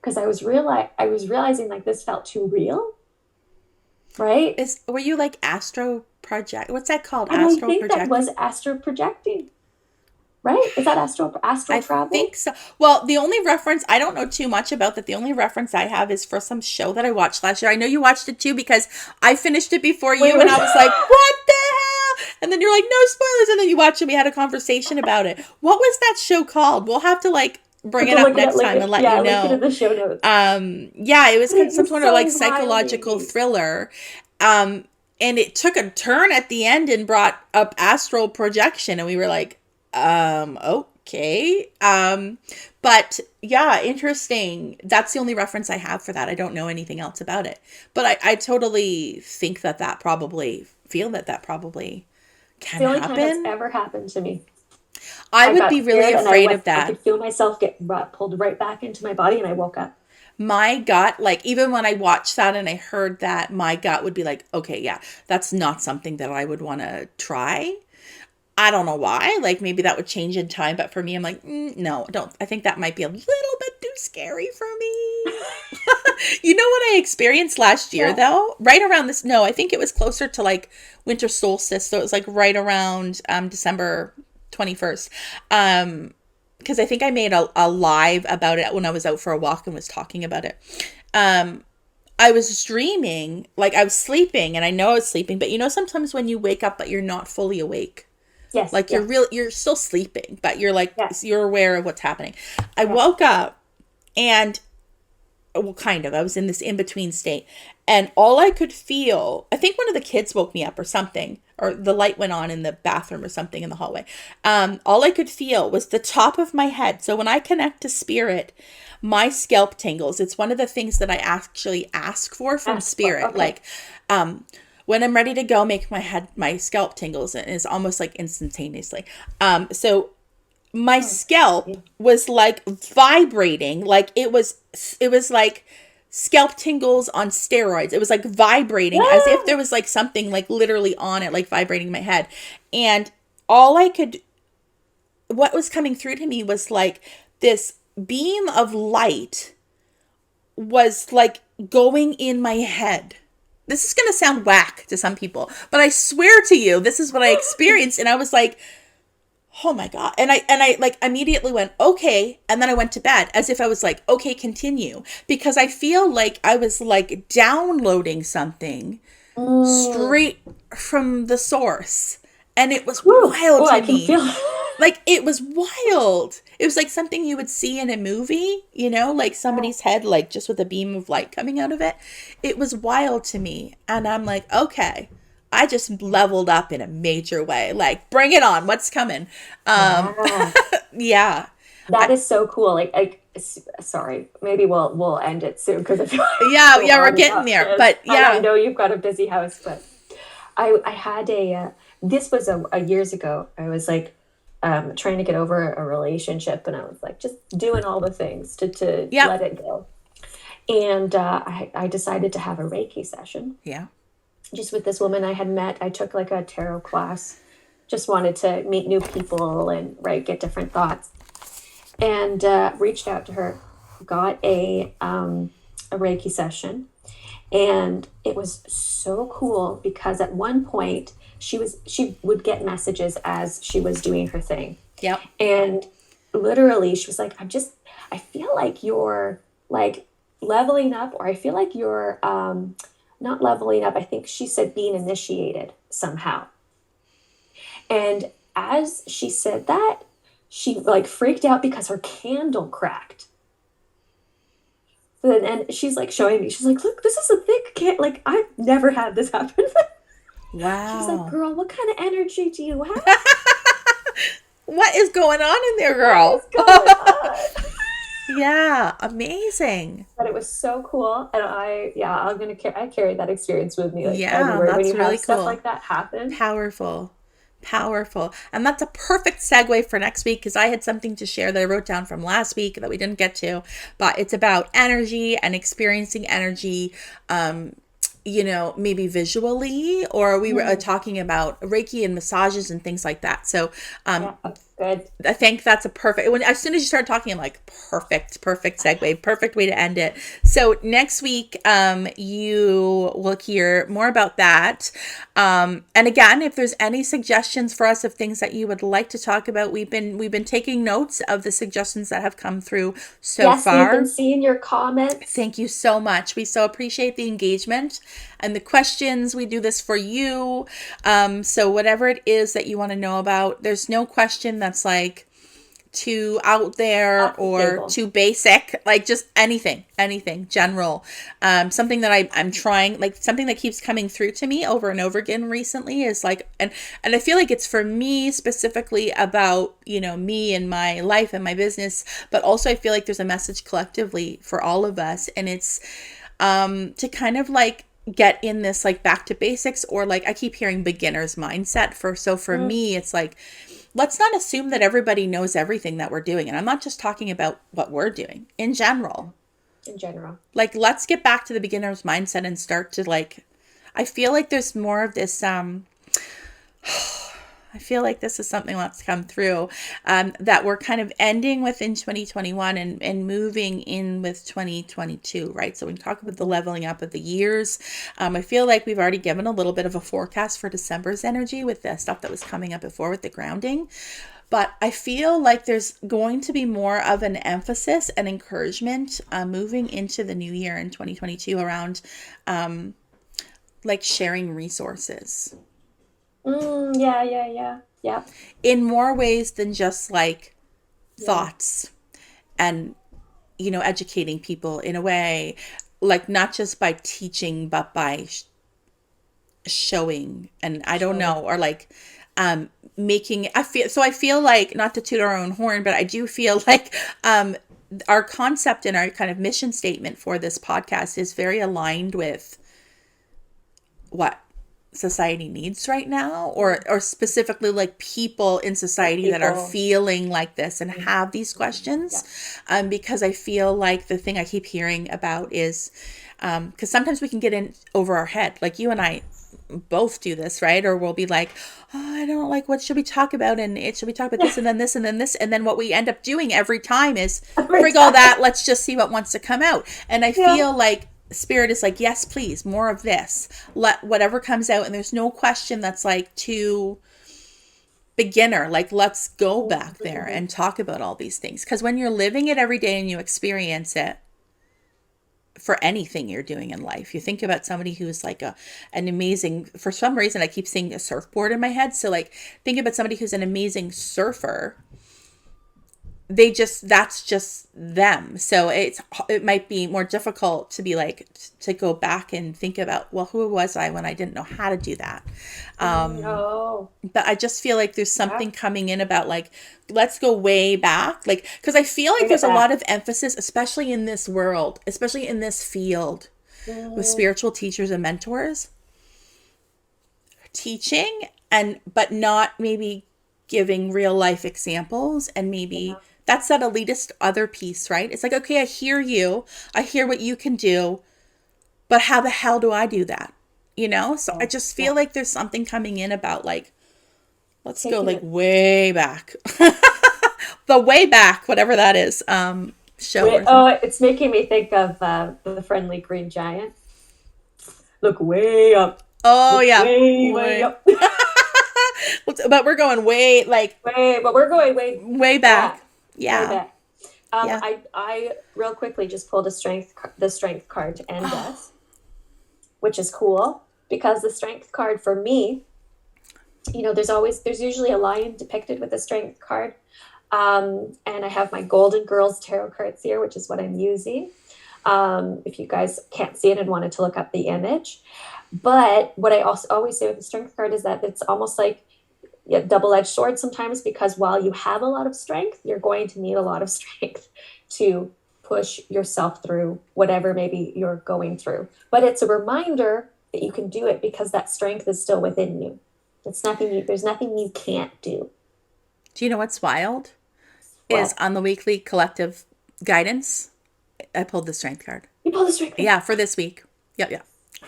B: because I was realizing like this felt too real, right?
A: Were you like astro project? What's that called?
B: And I
A: Astral
B: think that was
A: projecting?
B: astro projecting, right? Is that astral
A: I
B: travel?
A: think so. Well, the only reference, I don't know too much about that. The only reference I have is for some show that I watched last year. I know you watched it too because I finished it before
B: Wait,
A: you and I was like, what the hell? And then you're like, no spoilers. And then you watched it. We had a conversation about it. What was that show called? We'll have to like bring
B: have
A: it
B: to
A: up
B: look it up,
A: next time and let you
B: link it in
A: know.
B: the show notes.
A: Yeah, it was
B: But it
A: some
B: was
A: sort of
B: so
A: like
B: wild,
A: psychological
B: Amy.
A: thriller. Um, and it took a turn at the end and brought up astral projection. And we were like, okay. But yeah, interesting. That's the only reference I have for that. I don't know anything else about it. But I totally think that probably, feel that probably
B: It's
A: can
B: the only time it's
A: happen.
B: ever happened to me.
A: I
B: I
A: would be
B: got
A: really
B: scared and
A: afraid of
B: I
A: that.
B: could feel myself get pulled right back into my body, and I woke up.
A: My gut, like even when I watched that and I heard that, my gut would be like, okay, yeah, that's not something that I would want to try. I don't know why. Like maybe that would change in time, but for me, I'm like, no, don't. I think that might be a little bit too scary for me. You know what I experienced last year
B: Yeah.
A: though? Right around this, no, I think it was closer to like winter solstice, so it was like right around December 21st. Because I think I made a live about it when I was out for a walk and was talking about it. Um, I was dreaming, like I was sleeping, and I know I was sleeping, but you know sometimes when you wake up but you're not fully awake,
B: Yes.
A: like
B: Yeah.
A: you're still sleeping, but you're like
B: Yeah.
A: you're aware of what's happening. I
B: Yeah.
A: woke up and well, kind of. I was in this in between state. And all I could feel, I think one of the kids woke me up or something, or the light went on in the bathroom or something in the hallway. All I could feel was the top of my head. So when I connect to spirit, my scalp tingles. It's one of the things that I actually ask for from
B: Ask for.
A: spirit.
B: Okay.
A: Like, when I'm ready to go, make my scalp tingles, and it's almost like instantaneously. So my
B: Oh,
A: scalp
B: yeah.
A: was like vibrating, like it was like scalp tingles on steroids. It was like vibrating as if
B: Ah!
A: there was like something like literally on it, like vibrating my head. And all I could what was coming through to me was like this beam of light was like going in my head. This is going to sound whack to some people, but I swear to you, this is what I experienced. And I was like, oh my god. And I like immediately went okay, and then I went to bed as if I was like, okay, continue, because I feel like I was like downloading something
B: Mm.
A: straight from the source, and it was
B: Whew.
A: wild
B: Oh,
A: to
B: I can
A: me.
B: feel.
A: Like it was wild. It was like something you would see in a movie, like
B: Yeah.
A: somebody's head like just with a beam of light coming out of it. It was wild to me, and I'm like, okay, I just leveled up in a major way. Like, bring it on. What's coming? Um,
B: Yeah.
A: yeah.
B: That
A: I,
B: is so cool. Sorry, maybe we'll end it soon because I feel like
A: yeah,
B: go
A: yeah, we're
B: on and
A: getting
B: on.
A: there.
B: Yes,
A: But
B: and I
A: yeah.
B: know you've got a busy house, but I had this was a years ago. I was like trying to get over a relationship, and I was like just doing all the things to
A: Yep.
B: let it go. And I decided to have a Reiki session
A: Yeah.
B: just with this woman I had met. I took like a tarot class, just wanted to meet new people and get different thoughts, and reached out to her, got a Reiki session, and it was so cool because at one point she would get messages as she was doing her thing,
A: Yep.
B: and literally she was like, I feel like you're like leveling up, or I feel like you're not leveling up. I think she said being initiated somehow. And as she said that, she like freaked out because her candle cracked. And she's like showing me, she's like, look, this is a thick can, like I've never had this happen. She's like,
A: Wow.
B: girl, what kind of energy do you have?
A: What is going on in there,
B: What is
A: girl?
B: going on?
A: Yeah, amazing.
B: But it was so cool. And I carry that experience with me like
A: Yeah,
B: everywhere when
A: that's
B: you have
A: really
B: stuff
A: cool.
B: like that happen.
A: Powerful. Powerful. And that's a perfect segue for next week because I had something to share that I wrote down from last week that we didn't get to, but it's about energy and experiencing energy. Maybe visually, or we were talking about Reiki and massages and things like that. So,
B: Yeah, good.
A: I think that's a perfect, as soon as you start talking, I'm like, perfect segue, perfect way to end it. So next week, you will hear more about that. And again, if there's any suggestions for us of things that you would like to talk about, we've been taking notes of the suggestions that have come through so
B: Yes, we've been
A: far.
B: seeing your comments.
A: Thank you so much. We so appreciate the engagement and the questions. We do this for you. So whatever it is that you want to know about, there's no question that's like too out there
B: Off the
A: or
B: table.
A: too basic, like just anything general. Something that I'm trying, like something that keeps coming through to me over and over again recently is like, and I feel like it's for me specifically about, me and my life and my business, but also I feel like there's a message collectively for all of us. And it's, to kind of like get in this like back to basics, or like I keep hearing beginner's mindset for me, it's like, let's not assume that everybody knows everything that we're doing. And I'm not just talking about what we're doing in general.
B: In general.
A: Like, let's get back to the beginner's mindset and start to like, I feel like there's more of this, I feel like this is something that's come through, that we're kind of ending within 2021 and moving in with 2022, right? So when we talk about the leveling up of the years, I feel like we've already given a little bit of a forecast for December's energy with the stuff that was coming up before with the grounding. But I feel like there's going to be more of an emphasis and encouragement moving into the new year in 2022 around like sharing resources.
B: Yeah.
A: In more ways than just like thoughts and, educating people in a way, like not just by teaching, but by showing. And I don't know, or like, I feel like, not to toot our own horn, but I do feel like, our concept and our kind of mission statement for this podcast is very aligned with what society needs right now, or specifically like people in society that are feeling like this and have these questions. Because I feel like the thing I keep hearing about is, because sometimes we can get in over our head, like you and I both do this, right? Or we'll be like, oh, I don't like, what should we talk about? And should we talk about this and then this and then this? And then what we end up doing every time is frig all that. Let's just see what wants to come out. And I feel like Spirit is like, yes, please, more of this. Let whatever comes out. And there's no question that's like too beginner. Like, let's go back there and talk about all these things. Because when you're living it every day and you experience it, for anything you're doing in life, you think about somebody who's like an amazing, for some reason, I keep seeing a surfboard in my head. So like, think about somebody who's an amazing surfer. That's just them. So it might be more difficult to be like, to go back and think about, well, who was I when I didn't know how to do that? But I just feel like there's something coming in about like, let's go way back. Like, because I feel like there's a lot of emphasis, especially in this world, especially in this field with spiritual teachers and mentors, teaching but not maybe giving real life examples, and maybe that's that elitist other piece, right? It's like, okay, I hear you. I hear what you can do, but how the hell do I do that? So I just feel like there's something coming in about like, let's go like way back. The way back, whatever that is, show.
B: It's making me think of the Friendly Green Giant. Look way up.
A: Oh, yeah.
B: Way up.
A: But we're going
B: but we're going
A: way back. Yeah.
B: Way back. I real quickly just pulled the strength card to end us. which is cool because the strength card for me, there's usually a lion depicted with a strength card. And I have my Golden Girls tarot cards here, which is what I'm using. If you guys can't see it and wanted to look up the image. But what I also always say with the strength card is that it's almost like a double-edged sword sometimes, because while you have a lot of strength, you're going to need a lot of strength to push yourself through whatever maybe you're going through. But it's a reminder that you can do it because that strength is still within you. There's nothing you can't do.
A: Do you know what's wild?
B: What?
A: Is on the weekly collective guidance, I pulled the strength card.
B: You pull the strength card?
A: Yeah, for this week. Yep, yeah.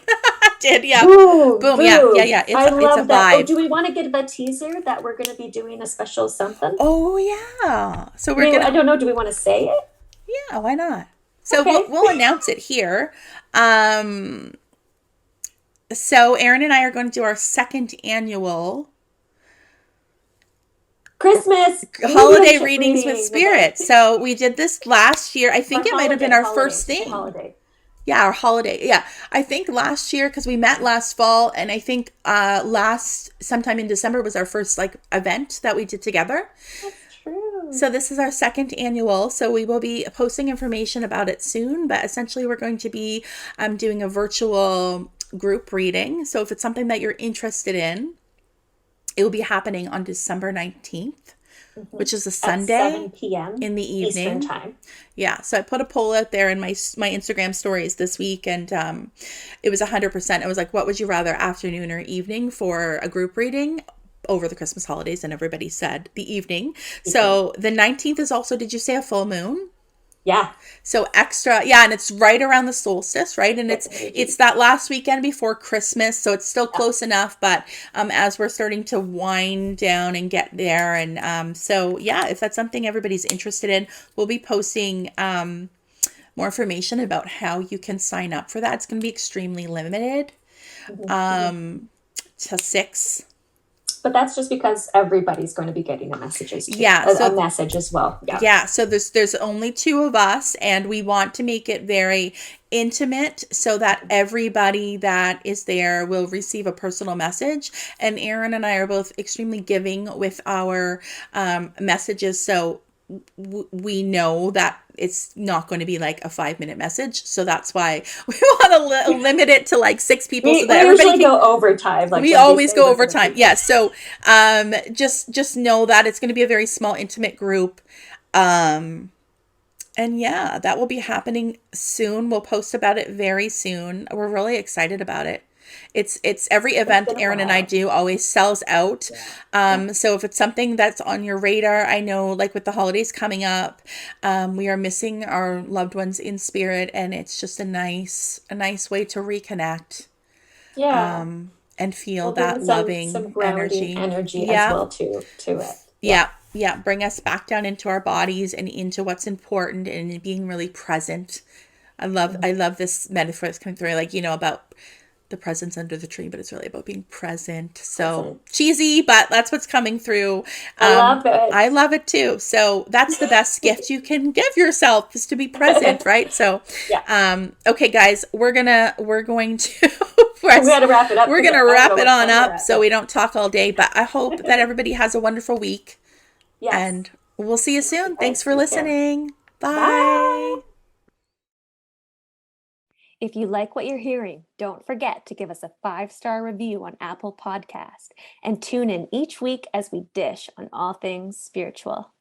A: I did, yeah.
B: Boom,
A: Boom,
B: boom.
A: yeah.
B: I love
A: it's a
B: that.
A: vibe.
B: Oh, do we want to get a teaser that we're going to be doing a special something?
A: Oh, yeah. So
B: I don't know. Do we want to say it?
A: Yeah, why not? So
B: Okay.
A: we'll announce it here. So Erin and I are going to do our second annual
B: Christmas
A: holiday
B: mediumship
A: readings with spirit. So we did this last year. I think it might have been our first thing.
B: Holiday.
A: Yeah, our holiday. Yeah, I think last year, because we met last fall, and I think sometime in December was our first like event that we did together.
B: That's true.
A: So this is our second annual. So we will be posting information about it soon. But essentially, we're going to be doing a virtual group reading. So if it's something that you're interested in, it will be happening on December 19th, which is a Sunday
B: at 7 p.m.
A: in the evening.
B: Eastern time.
A: Yeah, so I put a poll out there in my Instagram stories this week, and it was 100%. It was like, what would you rather, afternoon or evening for a group reading over the Christmas holidays? And everybody said the evening. So the 19th is also, did you say a full moon?
B: Yeah.
A: So extra, yeah, and it's right around the solstice, right? And it's that last weekend before Christmas, so it's still close enough. But as we're starting to wind down and get there, and so yeah, if that's something everybody's interested in, we'll be posting more information about how you can sign up for that. It's going to be extremely limited to 6.
B: But that's just because everybody's going to be getting a message as well.
A: Yeah. So there's only 2 of us, and we want to make it very intimate so that everybody that is there will receive a personal message. And Erin and I are both extremely giving with our messages. So we know that it's not going to be like a 5-minute message, so that's why we want to limit it to like 6 people, so that everybody can
B: go overtime.
A: We always go overtime. Yeah. So just know that it's going to be a very small, intimate group, and yeah, that will be happening soon. We'll post about it very soon. We're really excited about it. It's every event Erin and I do always sells out. So if it's something that's on your radar, I know like with the holidays coming up, we are missing our loved ones in spirit, and it's just a nice way to reconnect.
B: Yeah.
A: And feel that loving
B: some energy as well to it.
A: Yeah. Bring us back down into our bodies and into what's important, and being really present. I love this metaphor that's coming through, like, about the presents under the tree, but it's really about being present. So cheesy, but that's what's coming through.
B: I love it.
A: I love it too. So that's the best gift you can give yourself, is to be present, right? So, okay, guys, we're going to
B: we got to wrap it up.
A: We're going to wrap it on up so we don't talk all day, but I hope that everybody has a wonderful week.
B: Yes.
A: And we'll see you soon. Thanks for listening. Bye.
C: If you like what you're hearing, don't forget to give us a 5-star review on Apple Podcast, and tune in each week as we dish on all things spiritual.